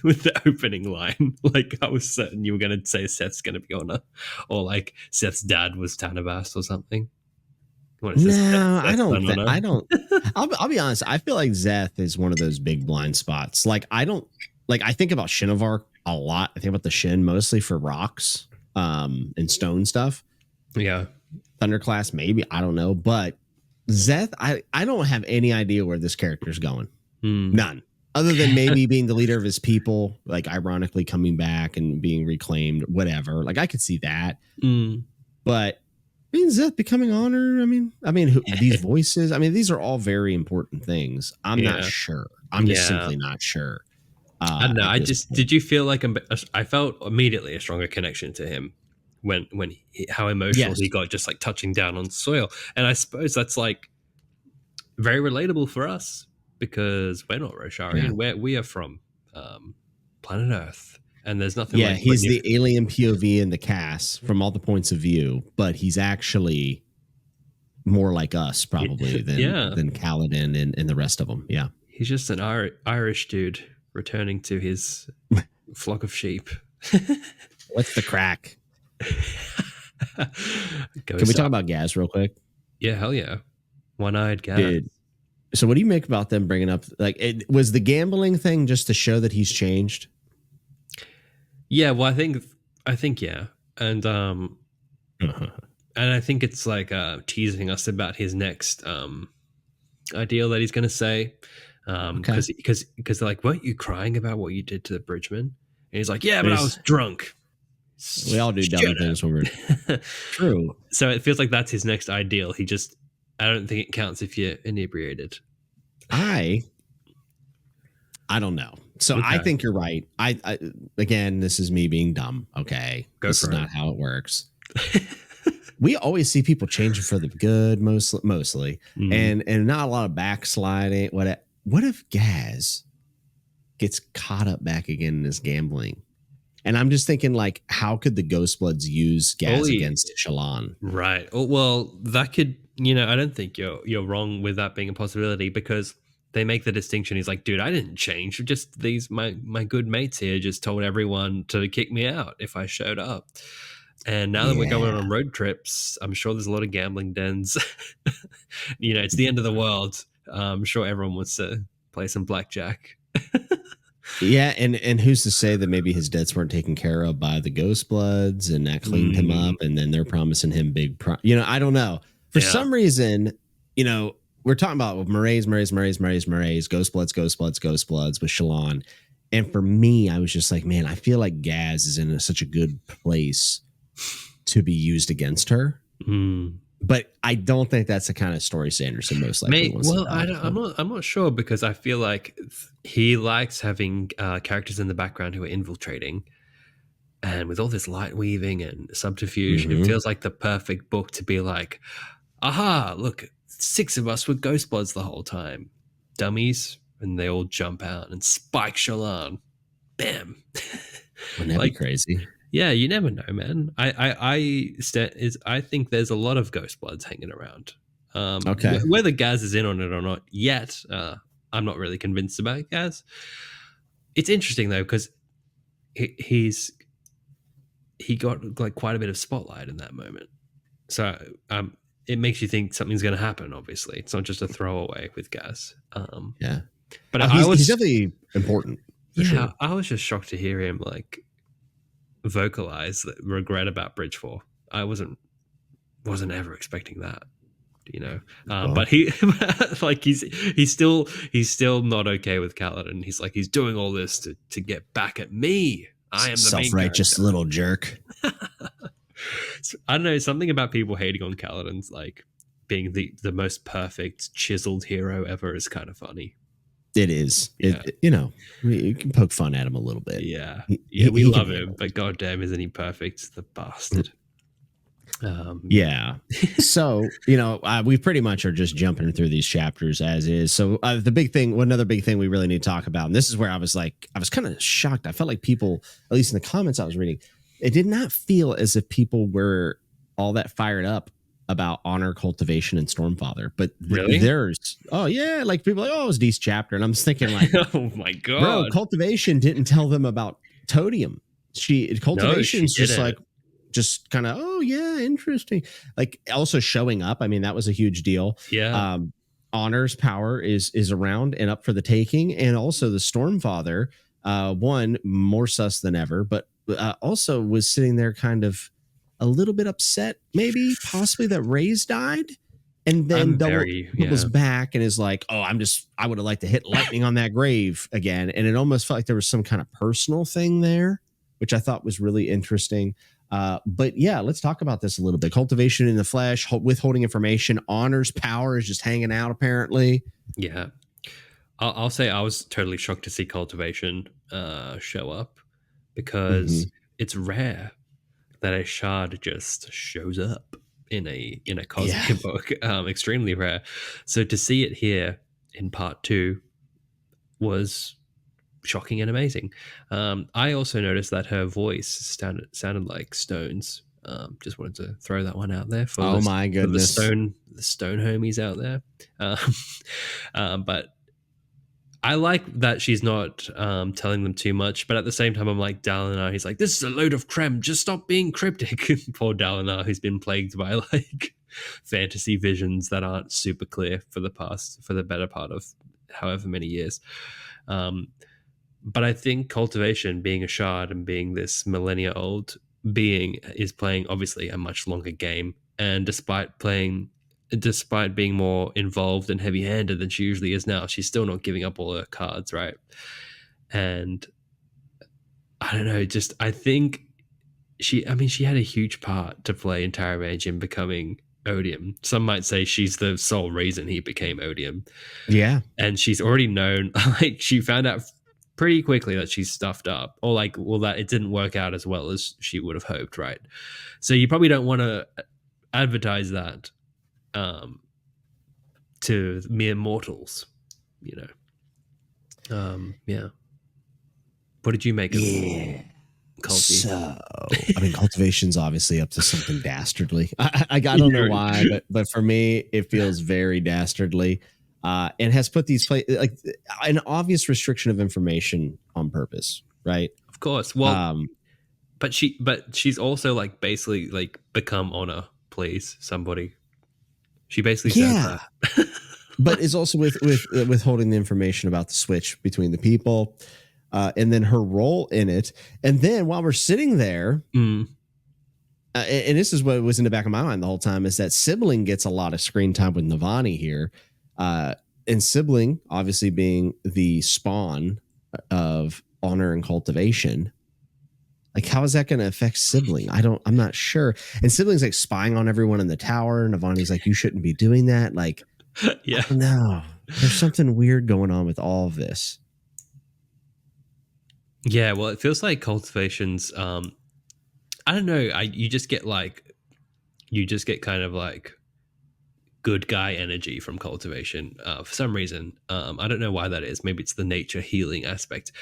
with the opening line. Like I was certain you were going to say Szeth's going to be honor, or like Szeth's dad was Tanabast or something. No, I don't think. I don't. I'll be honest. I feel like Szeth is one of those big blind spots. Like I don't like. I think about Shinovar a lot. I think about the Shin mostly for rocks, and stone stuff. Yeah, Thunderclass maybe, I don't know, but Szeth, I don't have any idea where this character's going. None, other than maybe being the leader of his people, like ironically coming back and being reclaimed, whatever. Like I could see that, but I mean, Szeth becoming honor. I mean, these voices. I mean, these are all very important things. I'm not sure. I'm just simply not sure. I don't know. Did you feel like I felt immediately a stronger connection to him when how emotional he got just like touching down on soil, and I suppose that's like very relatable for us because we're not Rosharian. We are from planet Earth, and there's nothing. Yeah, he's the alien POV in the cast from all the points of view, but he's actually more like us probably than Kaladin and the rest of them. Yeah, he's just an Irish dude returning to his flock of sheep. What's the crack? Can we talk about Gaz real quick? Yeah, hell yeah. One-eyed Gaz. Dude. So what do you make about them bringing up, like, was the gambling thing just to show that he's changed? Yeah, well, I think yeah. And and I think it's like teasing us about his next ideal that he's going to say. Because like, weren't you crying about what you did to the Bridgeman? And he's like, yeah, but I was drunk. We all do dumb things when we're true. So it feels like that's his next ideal. I don't think it counts if you're inebriated. I don't know. So okay. I think you're right. I again, this is me being dumb. Okay, this is not how it works. We always see people changing for the good, mostly, and not a lot of backsliding. What if Gaz gets caught up back again in this gambling? And I'm just thinking, like, how could the Ghostbloods use Gaz against Shallan? Right. Well, that could, I don't think you're wrong with that being a possibility, because they make the distinction. He's like, dude, I didn't change. Just my good mates here just told everyone to kick me out if I showed up. And now that we're going on road trips, I'm sure there's a lot of gambling dens. It's the end of the world. I'm sure everyone wants to play some blackjack. Yeah, and who's to say that maybe his debts weren't taken care of by the Ghostbloods and that cleaned him up, and then they're promising him big I don't know. For some reason, we're talking about Marays, Ghostbloods with Shallan. And for me, I was just like, man, I feel like Gaz is in such a good place to be used against her. But I don't think that's the kind of story Sanderson most likely wants to tell. I'm not sure, because I feel like he likes having characters in the background who are infiltrating, and with all this light weaving and subterfuge, it feels like the perfect book to be like, aha, look, 6 of us were Ghostbloods the whole time, dummies, and they all jump out and spike Shallan, bam. Wouldn't that be crazy? Yeah, you never know, man. I think there's a lot of Ghostbloods hanging around. Okay. Whether Gaz is in on it or not yet, I'm not really convinced about Gaz. It's interesting though, because he got like quite a bit of spotlight in that moment. So it makes you think something's going to happen. Obviously, it's not just a throwaway with Gaz. Yeah, but he's definitely important. Yeah, sure. I was just shocked to hear him like vocalize the regret about Bridge 4. I wasn't ever expecting that, you know. But he like he's still not okay with Kaladin. He's like, he's doing all this to get back at me. I am the self-righteous little jerk. So, I don't know, something about people hating on Kaladin's like being the most perfect chiseled hero ever is kind of funny. It is. Yeah. You know, you can poke fun at him a little bit. Yeah. We love him, but goddamn, isn't he perfect? The bastard. Yeah. So, you know, we pretty much are just jumping through these chapters as is. So another big thing we really need to talk about, and this is where I was kind of shocked. I felt like people, at least in the comments I was reading, it did not feel as if people were all that fired up about Honor, Cultivation, and Stormfather. But really, like people are like, oh, it was a decent chapter. And I'm just thinking like, oh my God, bro, Cultivation didn't tell them about Todium. Cultivation's just kind of, oh yeah, interesting. Like also showing up. I mean, that was a huge deal. Yeah. Honor's power is around and up for the taking. And also the Stormfather, one more sus than ever, but also was sitting there kind of a little bit upset, maybe possibly that Ray's died. And then doubles back and is like, oh, I would have liked to hit lightning on that grave again. And it almost felt like there was some kind of personal thing there, which I thought was really interesting. But yeah, let's talk about this a little bit. Cultivation in the flesh, withholding information. Honor's power is just hanging out, apparently. Yeah. I'll say I was totally shocked to see Cultivation show up because it's rare that a shard just shows up in a cosmic book. Extremely rare. So to see it here in part 2 was shocking and amazing. I also noticed that her voice sounded like Stone's. Just wanted to throw that one out there for my goodness, for the stone homies out there. But I like that she's not telling them too much, but at the same time, I'm like, Dalinar, he's like, this is a load of creme, just stop being cryptic. Poor Dalinar, who's been plagued by like fantasy visions that aren't super clear for the better part of however many years. But I think Cultivation, being a shard and being this millennia old being, is playing obviously a much longer game. And despite being more involved and heavy-handed than she usually is now, she's still not giving up all her cards, right? And I don't know, I think she had a huge part to play in Taramage in becoming Odium. Some might say she's the sole reason he became Odium. Yeah. And she's already known, like, she found out pretty quickly that she's stuffed up, or like, well, that it didn't work out as well as she would have hoped, right? So you probably don't want to advertise that to mere mortals, you know. Yeah. What did you make of Culti? So, I mean, Cultivation's obviously up to something dastardly. I don't know why, but for me, it feels very dastardly, and has put these like an obvious restriction of information on purpose, right? Of course. Well, but she's also like basically like become Honor, please, somebody. She basically says that. But is also withholding the information about the switch between the people, and then her role in it. And then while we're sitting there, and this is what was in the back of my mind the whole time, is that Sibling gets a lot of screen time with Navani here. And Sibling, obviously being the spawn of Honor and Cultivation. Like, how is that going to affect Sibling? I'm not sure. And Sibling's like spying on everyone in the tower. Navani's like, you shouldn't be doing that. Like, yeah, no, there's something weird going on with all of this. Yeah, well, it feels like Cultivation's, I don't know. You just get kind of like good guy energy from Cultivation for some reason. I don't know why that is. Maybe it's the nature healing aspect,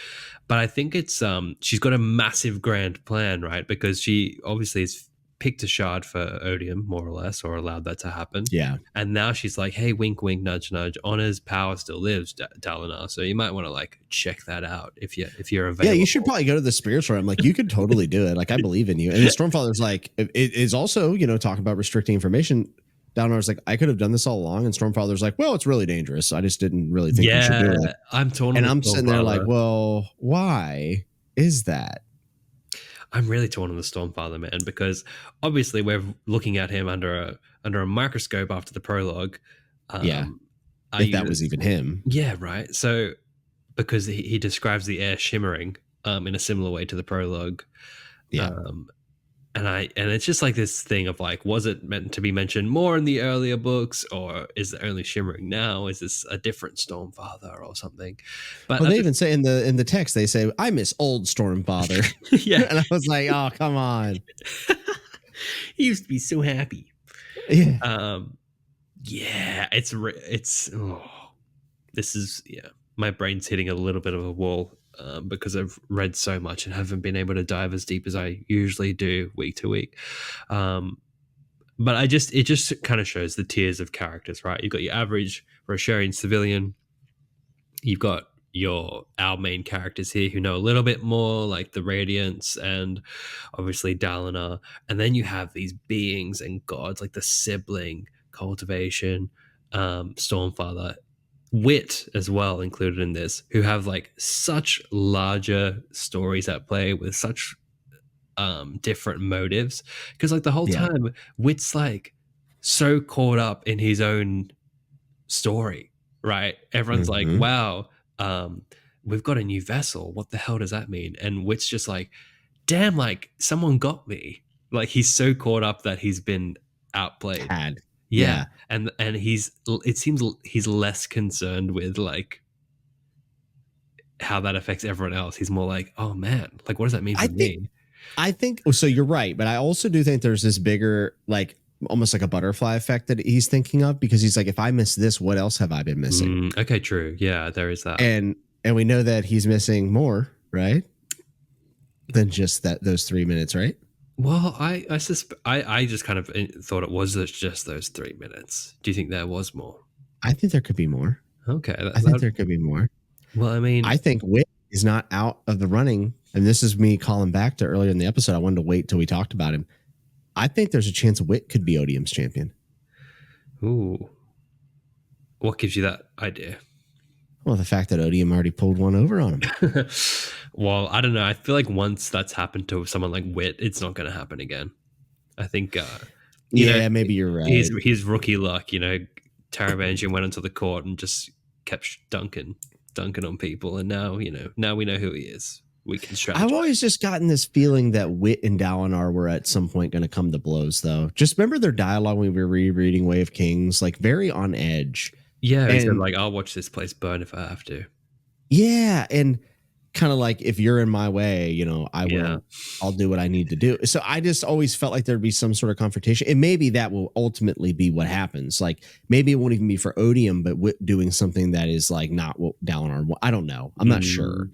but I think it's she's got a massive grand plan, right? Because she obviously has picked a shard for Odium, more or less, or allowed that to happen. Yeah. And now she's like, hey, wink, wink, nudge, nudge. Honor's power still lives, Dalinar. So you might want to like check that out if you're available. Yeah, you should probably go to the spiritual realm. Like, you could totally do it. Like, I believe in you. And the Stormfather's like, it is also, you know, talking about restricting information. Dalinar's like, I could have done this all along. And Stormfather's like, well, it's really dangerous. I just didn't really think you should do it. I'm torn. And I'm sitting there like, well, why is that? I'm really torn on the Stormfather, man, because obviously we're looking at him under a microscope after the prologue. Yeah, Are if that you? was even him. Yeah, right. So because he describes the air shimmering in a similar way to the prologue. Yeah. And it's just like this thing of like, was it meant to be mentioned more in the earlier books, or is it only shimmering now? Is this a different Stormfather or something? But Well, they even say in the text, they say, "I miss old Stormfather." yeah, and I was like, "Oh, come on!" he used to be so happy. Yeah, Yeah, this is my brain's hitting a little bit of a wall because I've read so much and haven't been able to dive as deep as I usually do week to week. But it just kind of shows the tiers of characters, right? You've got your average Rosharian civilian. You've got our main characters here who know a little bit more, like the Radiance and obviously Dalinar. And then you have these beings and gods like the sibling, Cultivation, Stormfather, Wit as well included in this, who have like such larger stories at play with such different motives. Because like the whole time, Wit's like so caught up in his own story, right? Everyone's like, wow, we've got a new vessel. What the hell does that mean? And Wit's just like, damn, like someone got me. Like he's so caught up that he's been outplayed. Yeah. And it seems he's less concerned with like how that affects everyone else. He's more like, oh man, like what does that mean for me? I think so. You're right, but I also do think there's this bigger, like almost like a butterfly effect that he's thinking of, because he's like, if I miss this, what else have I been missing? Okay, true. Yeah, there is that. And we know that he's missing more, right? Than just those 3 minutes, right? Well, I just kind of thought it was just those 3 minutes. Do you think there was more? I think there could be more. Okay. I think there could be more. Well, I mean, I think Wit is not out of the running. And this is me calling back to earlier in the episode. I wanted to wait till we talked about him. I think there's a chance Wit could be Odium's champion. Ooh. What gives you that idea? Well, the fact that Odium already pulled one over on him. Well, I don't know. I feel like once that's happened to someone like Wit, it's not going to happen again. I think, maybe you're right. He's rookie luck. Taravangian went into the court and just kept dunking on people, and now we know who he is. We can strategize. I've always just gotten this feeling that Wit and Dalinar were at some point going to come to blows, though. Just remember their dialogue when we were rereading Way of Kings, like very on edge. Yeah, he said, like, I'll watch this place burn if I have to. Yeah, and kind of like, if you're in my way, I'll do what I need to do. So I just always felt like there'd be some sort of confrontation, and maybe that will ultimately be what happens. Like maybe it won't even be for Odium, but Wit doing something that is like not what Dalinar. I don't know. I'm not sure,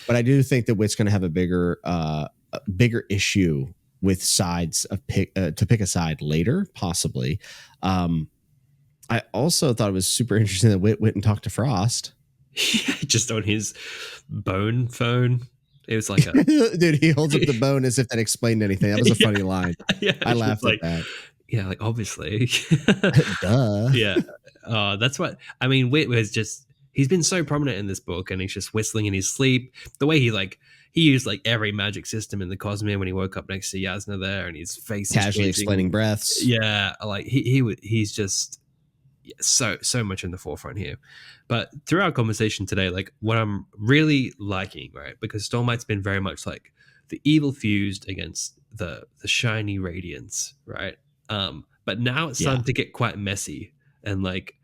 but I do think that Wit's going to have a bigger issue with sides to pick a side later, possibly. I also thought it was super interesting that Wit went and talked to Frost. Yeah, just on his bone phone. It was like dude, he holds up the bone as if that explained anything. That was a funny line. Yeah, I laughed at that. Yeah, like obviously. Duh. Yeah. That's what I mean. Wit was he's been so prominent in this book, and he's just whistling in his sleep. The way he used like every magic system in the Cosmere when he woke up next to Yasna there, and his face casually explaining breaths. Yeah, like he's just so much in the forefront here. But through our conversation today, like what I'm really liking, right, because Stormlight's been very much like the evil fused against the shiny radiance, right? But now it's starting to get quite messy, and like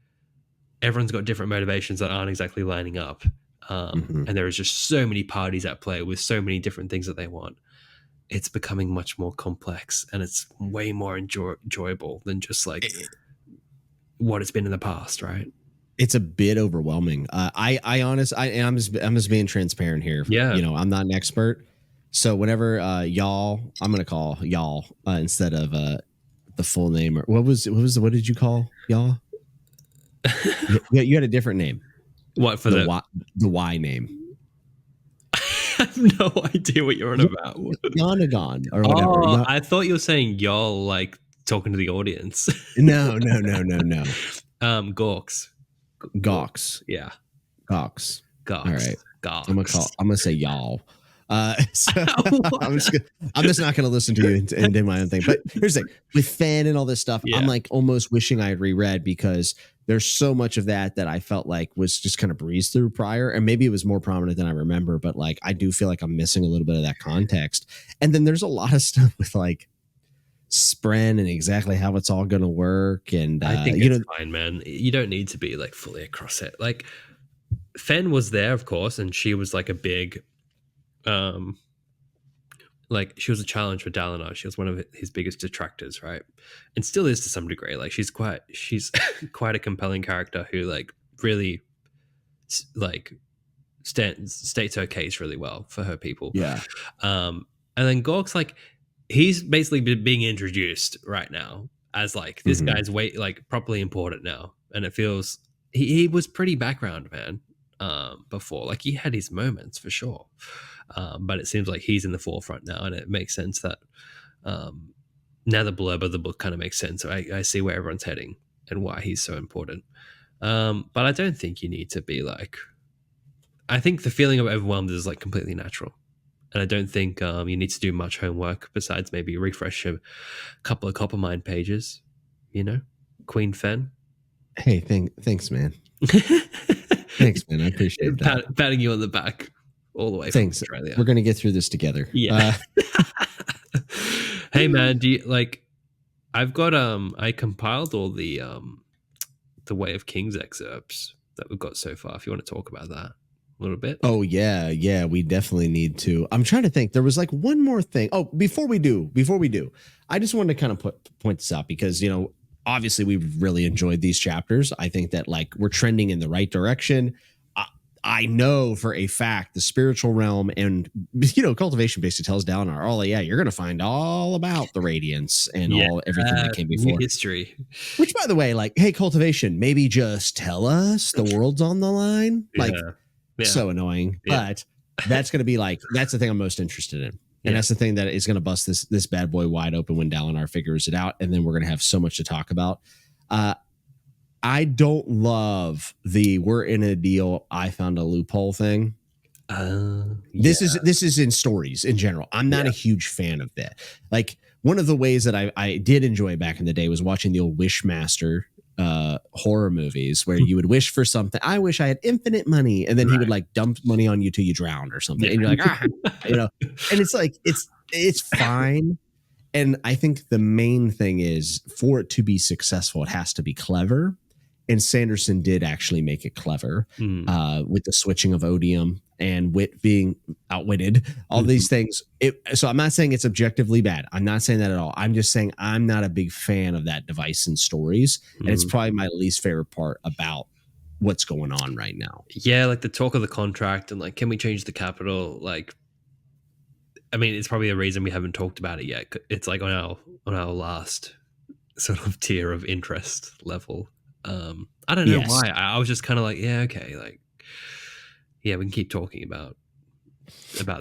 everyone's got different motivations that aren't exactly lining up, and there is just so many parties at play with so many different things that they want. It's becoming much more complex, and it's way more enjoyable than just like what it's been in the past, right? It's a bit overwhelming. I'm just being transparent here. Yeah. I'm not an expert. So whenever y'all, I'm going to call y'all instead of the full name. Or what did you call y'all? you had a different name. What for the Y name? I have no idea what you're on about. Yonagon or whatever. Oh, I thought you were saying y'all like talking to the audience. No. Gawks. Gawks. Yeah. Gawks. Gawks. All right. Gawks. I'm gonna say y'all. So I'm just not going to listen to you and do my own thing. But here's the thing with Fen and all this stuff. I'm like almost wishing I had reread because there's so much of that I felt like was just kind of breezed through prior, and maybe it was more prominent than I remember. But like I do feel like I'm missing a little bit of that context. And then there's a lot of stuff with like Spren and exactly how it's all going to work. And I think it's fine, man. You don't need to be like fully across it. Like Fen was there, of course, and she was like a big, like she was a challenge for Dalinar. She was one of his biggest detractors, right? And still is to some degree. Like she's quite quite a compelling character who like really like states her case really well for her people. Yeah. And then Gork's like he's basically being introduced right now as like this guy's like properly important now, and it feels he was pretty background man before. Like he had his moments for sure, but it seems like he's in the forefront now, and it makes sense that now the blurb of the book kind of makes sense. I see where everyone's heading and why he's so important. But I don't think you need to be like. I think the feeling of overwhelmed is like completely natural. And I don't think you need to do much homework besides maybe refresh a couple of Coppermind pages, you know? Queen Fen. Hey, thanks, man. Thanks, man. I appreciate that. Patting you on the back all the way thanks. From Australia. We're going to get through this together. Yeah. Hey, man, do you like... I've got... I compiled all the Way of Kings excerpts that we've got so far, if you want to talk about that. A little bit. Oh yeah, we definitely need to. I'm trying to think. There was like one more thing. Oh, before we do, I just wanted to kind of point this out because obviously we've really enjoyed these chapters. I think that like we're trending in the right direction. I know for a fact the spiritual realm and cultivation basically tells Dalinar, oh yeah, you're gonna find all about the radiance and everything that came before history. Which, by the way, like, hey, cultivation, maybe just tell us the world's on the line. Like. Yeah. So annoying, but that's going to be like, that's the thing I'm most interested in. And that's the thing that is going to bust this bad boy wide open when Dalinar figures it out. And then we're going to have so much to talk about. I don't love the we're in a deal, I found a loophole thing. This is in stories in general. I'm not a huge fan of that. Like one of the ways that I did enjoy back in the day was watching the old Wishmaster horror movies where you would wish for something. I wish I had infinite money, and then he would like dump money on you till you drowned or something, and you're like, and it's like it's fine. And I think the main thing is for it to be successful, it has to be clever. And Sanderson did actually make it clever with the switching of odium and wit being outwitted, all these things. So I'm not saying it's objectively bad. I'm not saying that at all. I'm just saying I'm not a big fan of that device in stories. And it's probably my least favorite part about what's going on right now. Yeah, like the talk of the contract and like, can we change the capital? Like, I mean, it's probably a reason we haven't talked about it yet. It's like on our last sort of tier of interest level. I don't know why. I was just kind of like, yeah, okay, like, yeah, we can keep talking about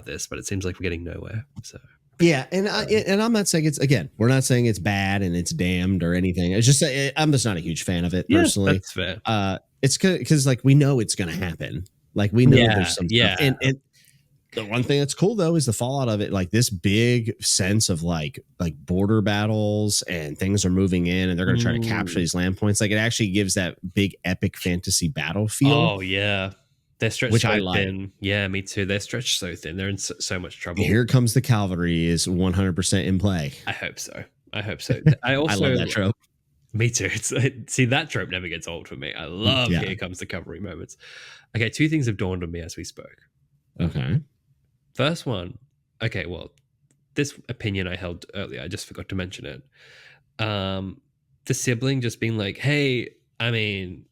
this, but it seems like we're getting nowhere. So yeah, and I'm not saying we're not saying it's bad and it's damned or anything. It's just I'm just not a huge fan of it personally. That's fair. It's because like we know it's going to happen. Like we know there's some stuff. And the one thing that's cool though is the fallout of it, like this big sense of like border battles and things are moving in and they're going to try to capture these land points. Like it actually gives that big epic fantasy battle feel. Oh yeah, they're stretched so thin. Yeah, me too. They're stretched so thin. They're in so much trouble. Here comes the cavalry is 100% in play. I hope so. I also I love that trope. Me too. See, that trope never gets old for me. I love here comes the cavalry moments. Okay, two things have dawned on me as we spoke. Okay. First one, okay, well, this opinion I held earlier, I just forgot to mention it. The sibling just being like, hey, I mean,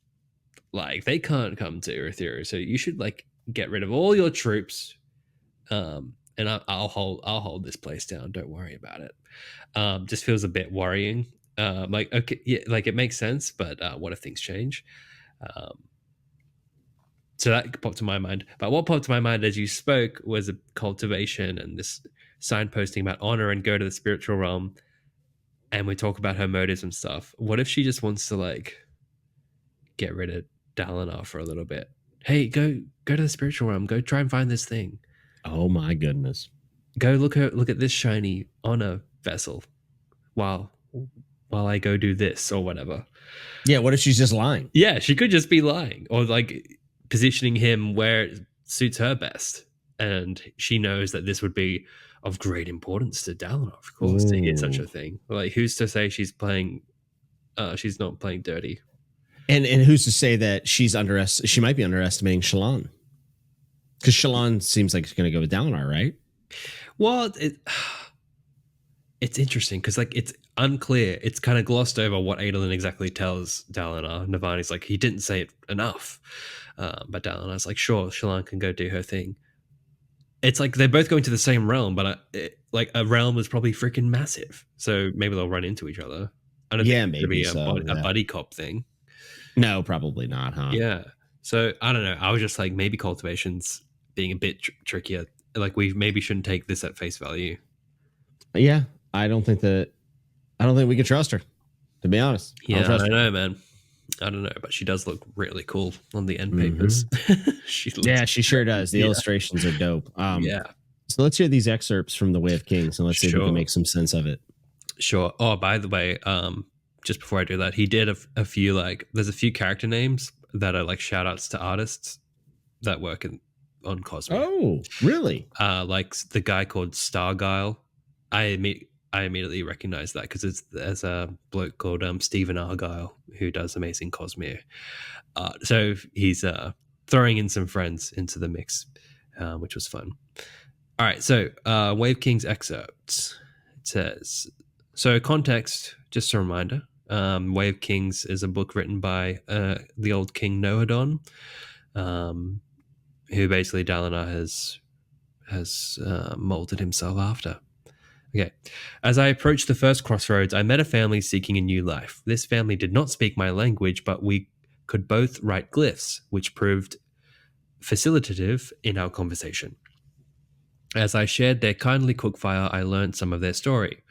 like, they can't come to Etheria, so you should, like, get rid of all your troops, and I'll hold this place down. Don't worry about it. Just feels a bit worrying. Like, okay, yeah, like, it makes sense, but what if things change? So that popped to my mind. But what popped to my mind as you spoke was a cultivation and this signposting about honor and go to the spiritual realm. And we talk about her motives and stuff. What if she just wants to like get rid of Dalinar for a little bit? Hey, go to the spiritual realm. Go try and find this thing. Oh my goodness. Go look at this shiny honor vessel while I go do this or whatever. Yeah, what if she's just lying? Yeah, she could just be lying or like positioning him where it suits her best. And she knows that this would be of great importance to Dalinar, of course, to hear such a thing. Like, who's to say she's not playing dirty? And who's to say that she might be underestimating Shallan? Because Shallan seems like it's going to go with Dalinar, right? Well, it's interesting because like it's unclear. It's kind of glossed over what Adolin exactly tells Dalinar. Navani's like, he didn't say it enough. But Dalinar's like, sure, Shallan can go do her thing. It's like they're both going to the same realm, but like a realm is probably freaking massive. So maybe they'll run into each other. I don't think it's going to be a buddy cop thing. No, probably not, huh? Yeah. So I don't know. I was just like, maybe Cultivation's being a bit trickier. Like, we maybe shouldn't take this at face value. Yeah, I don't think we can trust her, to be honest. Yeah, I don't know, man. I don't know, but she does look really cool on the end papers. She sure does. The illustrations are dope. Yeah. So let's hear these excerpts from The Way of Kings, and let's see if we can make some sense of it. Sure. Oh, by the way, just before I do that, he did a few, like, there's a few character names that are like shout outs to artists that work on Cosmo. Oh, really? Like the guy called Stargyle. I immediately recognize that because there's a bloke called Stephen Argyle who does amazing Cosmere. So he's throwing in some friends into the mix, which was fun. All right, so Wave King's excerpts. It says, so context, just a reminder, Wave Kings is a book written by the old King Nohadon, who basically Dalinar has molded himself after. Okay. As I approached the first crossroads, I met a family seeking a new life. This family did not speak my language, but we could both write glyphs, which proved facilitative in our conversation. As I shared their kindly cookfire, I learned some of their story.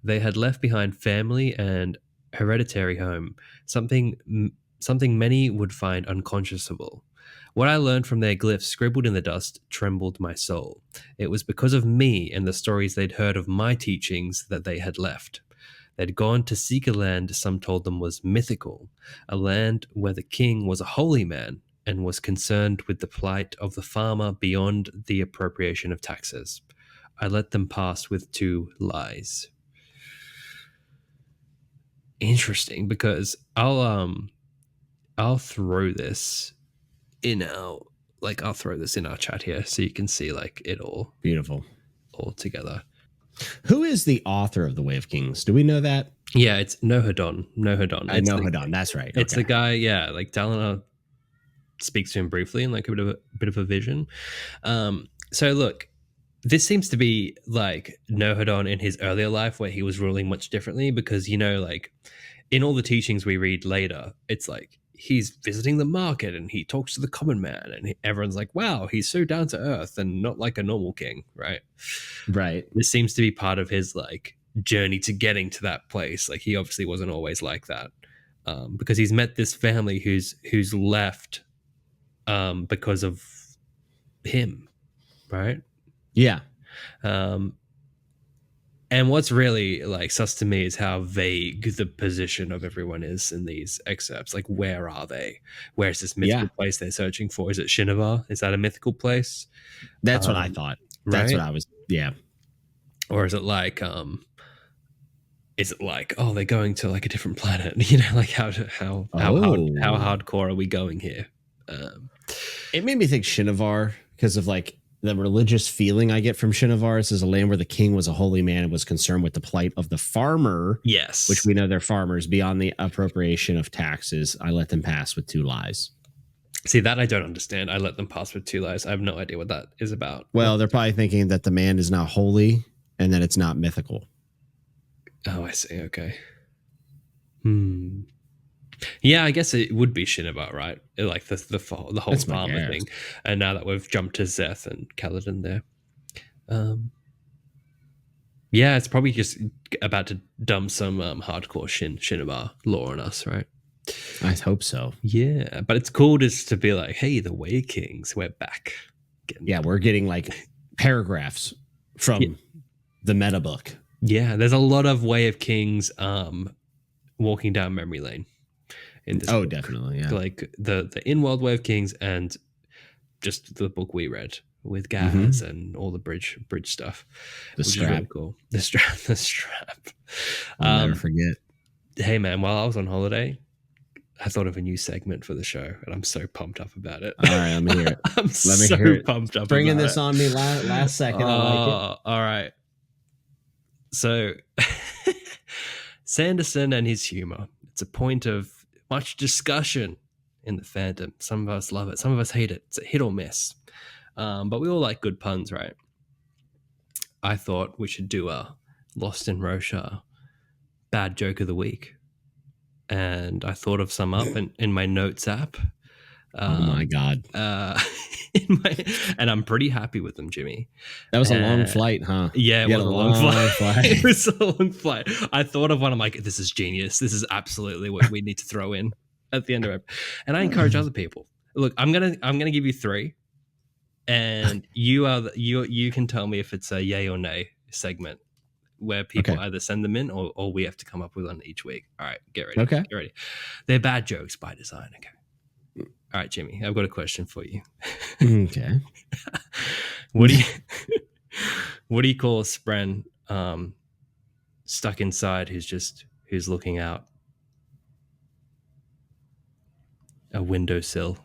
They had left behind family and hereditary home, something many would find unconscionable. What I learned from their glyphs scribbled in the dust trembled my soul. It was because of me and the stories they'd heard of my teachings that they had left. They'd gone to seek a land some told them was mythical, a land where the king was a holy man and was concerned with the plight of the farmer beyond the appropriation of taxes. I let them pass with 2 lies. Interesting, because I'll throw this in our chat here so you can see like it all beautiful all together. Who is the author of The Way of Kings? Do we know that? Yeah, it's Nohadon. Nohadon, that's right. It's the guy, yeah, like Dalinar speaks to him briefly in like a bit of a vision. So look, this seems to be like Nohadon in his earlier life where he was ruling much differently, because like in all the teachings we read later, it's like he's visiting the market and he talks to the common man and everyone's like, wow, he's so down to earth and not like a normal king, right? This seems to be part of his like journey to getting to that place. Like he obviously wasn't always like that, because he's met this family who's left because of him, right? Yeah. And what's really like sus to me is how vague the position of everyone is in these excerpts. Like, where are they? Where's this mythical place they're searching for? Is it Shinovar? Is that a mythical place? That's what I thought. That's what I was. Yeah. Or is it like, oh, they're going to like a different planet? Like how hardcore are we going here? It made me think Shinovar because of like the religious feeling I get from Shinovar. This is a land where the king was a holy man and was concerned with the plight of the farmer. Yes. Which we know they're farmers beyond the appropriation of taxes. I let them pass with 2 lies. See, that I don't understand. I let them pass with 2 lies. I have no idea what that is about. Well, they're probably thinking that the man is not holy and that it's not mythical. Oh, I see. Okay. Yeah, I guess it would be Shinovar, right? Like the whole farmer thing. And now that we've jumped to Szeth and Kaladin there. Yeah, it's probably just about to dump some hardcore Shinovar lore on us, right? I hope so. Yeah, but it's cool just to be like, hey, the Way Kings, we're back. We're getting like paragraphs from the meta book. Yeah, there's a lot of Way of Kings walking down memory lane in this book. Definitely, yeah. Like the in-world Way of Kings and just the book we read with Gaz and all the bridge stuff. The strap. Really cool. The strap. I'll never forget. Hey man, while I was on holiday, I thought of a new segment for the show, and I'm so pumped up about it. All right, let me hear it. I'm so pumped up. Bringing this on me last second. I like it. All right. So, Sanderson and his humor. It's a point of much discussion in the fandom. Some of us love it. Some of us hate it. It's a hit or miss. But we all like good puns, right? I thought we should do a Lost in Roshar bad joke of the week. And I thought of some up in my notes app. Oh my God. And I'm pretty happy with them, Jimmy. That was a long flight, huh? Yeah, it was a long flight. It was a long flight. I thought of one. I'm like, this is genius. This is absolutely what we need to throw in at the end of it. And I encourage other people. Look, I'm gonna give you 3, and you can tell me if it's a yay or nay segment where people either send them in or we have to come up with one each week. All right, get ready. Okay, get ready. They're bad jokes by design. Okay. All right, Jimmy, I've got a question for you. Okay. What do you call a Spren stuck inside who's looking out a windowsill?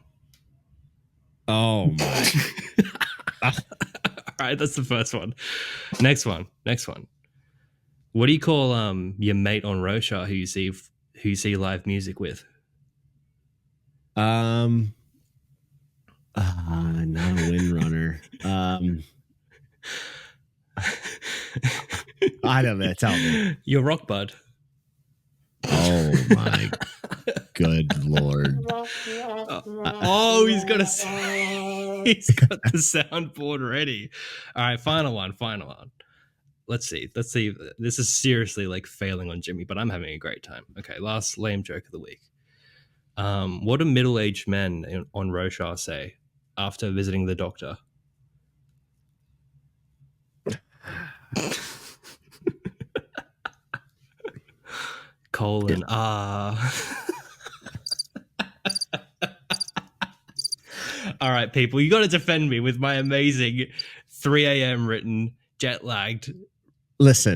Oh my. All right, that's the first one. Next one. What do you call your mate on Roshar who you see live music with? Not a windrunner. I don't know. Tell me. Your rock bud. Oh my good Lord. He's got the soundboard ready. All right, final one. Let's see. This is seriously like failing on Jimmy, but I'm having a great time. Okay, last lame joke of the week. What do middle-aged men on Roshar say after visiting the doctor? Colon. All right, people, you got to defend me with my amazing 3 a.m. written, jet-lagged,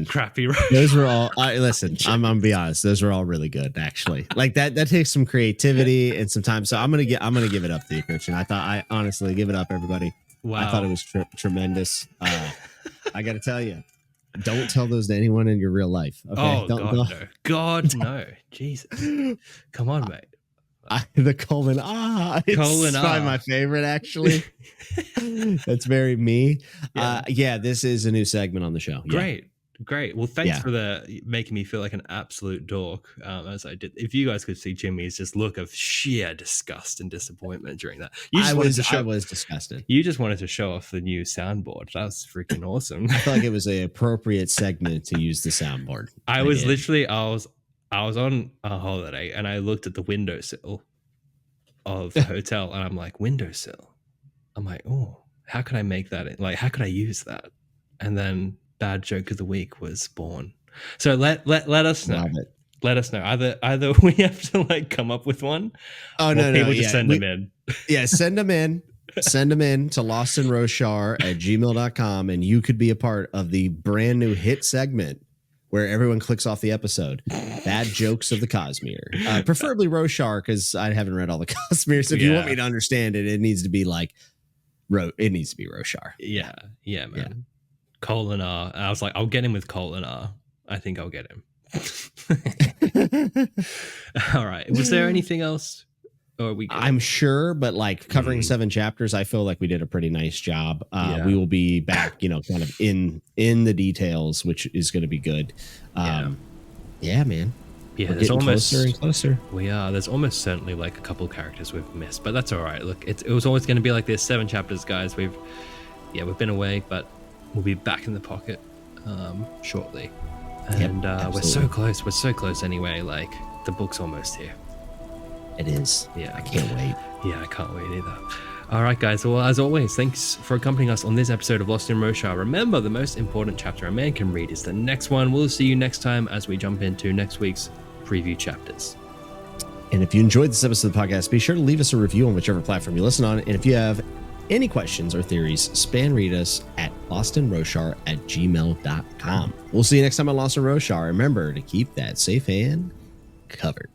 crappy. Those were all. I'm gonna be honest. Those were all really good, actually. Like that takes some creativity and some time. So I'm gonna give it up to you, Christian. I honestly give it up, everybody. Wow. I thought it was tremendous. I got to tell you, don't tell those to anyone in your real life. Okay? No. God, no. Jesus. Come on, mate. The colon it's probably my favorite, actually. That's very me. This is a new segment on the show. Great. Well, thanks for making me feel like an absolute dork as I did. If you guys could see Jimmy's just look of sheer disgust and disappointment during that. I was disgusted. You just wanted to show off the new soundboard. That was freaking awesome. I felt like it was an appropriate segment to use the soundboard. I was on a holiday and I looked at the windowsill of the hotel and I'm like, windowsill. I'm like, oh, how could I make that? Like, how could I use that? And then bad joke of the week was born. So let us know. Let us know. Either we have to like come up with one. Oh no, people just send them in. Yeah, send them in. Send them in to lostandroshar@gmail.com and you could be a part of the brand new hit segment where everyone clicks off the episode. Bad jokes of the Cosmere. Preferably Roshar, because I haven't read all the Cosmeres. If you want me to understand it, it needs to be like it needs to be Roshar. Yeah, man. Yeah. Colon R. I was like, I'll get him with colon R. I think I'll get him. All right. Was there anything else? Or I'm sure, but like covering 7 chapters, I feel like we did a pretty nice job. We will be back, kind of in the details, which is going to be good. Man. Yeah, we're getting closer and closer. We are. There's almost certainly like a couple characters we've missed, but that's all right. Look, it was always going to be like this. 7 chapters, guys. We've been away, but we'll be back in the pocket shortly. And we're so close. We're so close anyway. Like the book's almost here. It is. Yeah. I can't wait. Yeah, I can't wait either. All right, guys. Well, as always, thanks for accompanying us on this episode of Lost in Roshar. Remember, the most important chapter a man can read is the next one. We'll see you next time as we jump into next week's preview chapters. And if you enjoyed this episode of the podcast, be sure to leave us a review on whichever platform you listen on. And if you have any questions or theories, spam read us at lostandroshar@gmail.com. We'll see you next time on Lost in Roshar. Remember to keep that safe hand covered.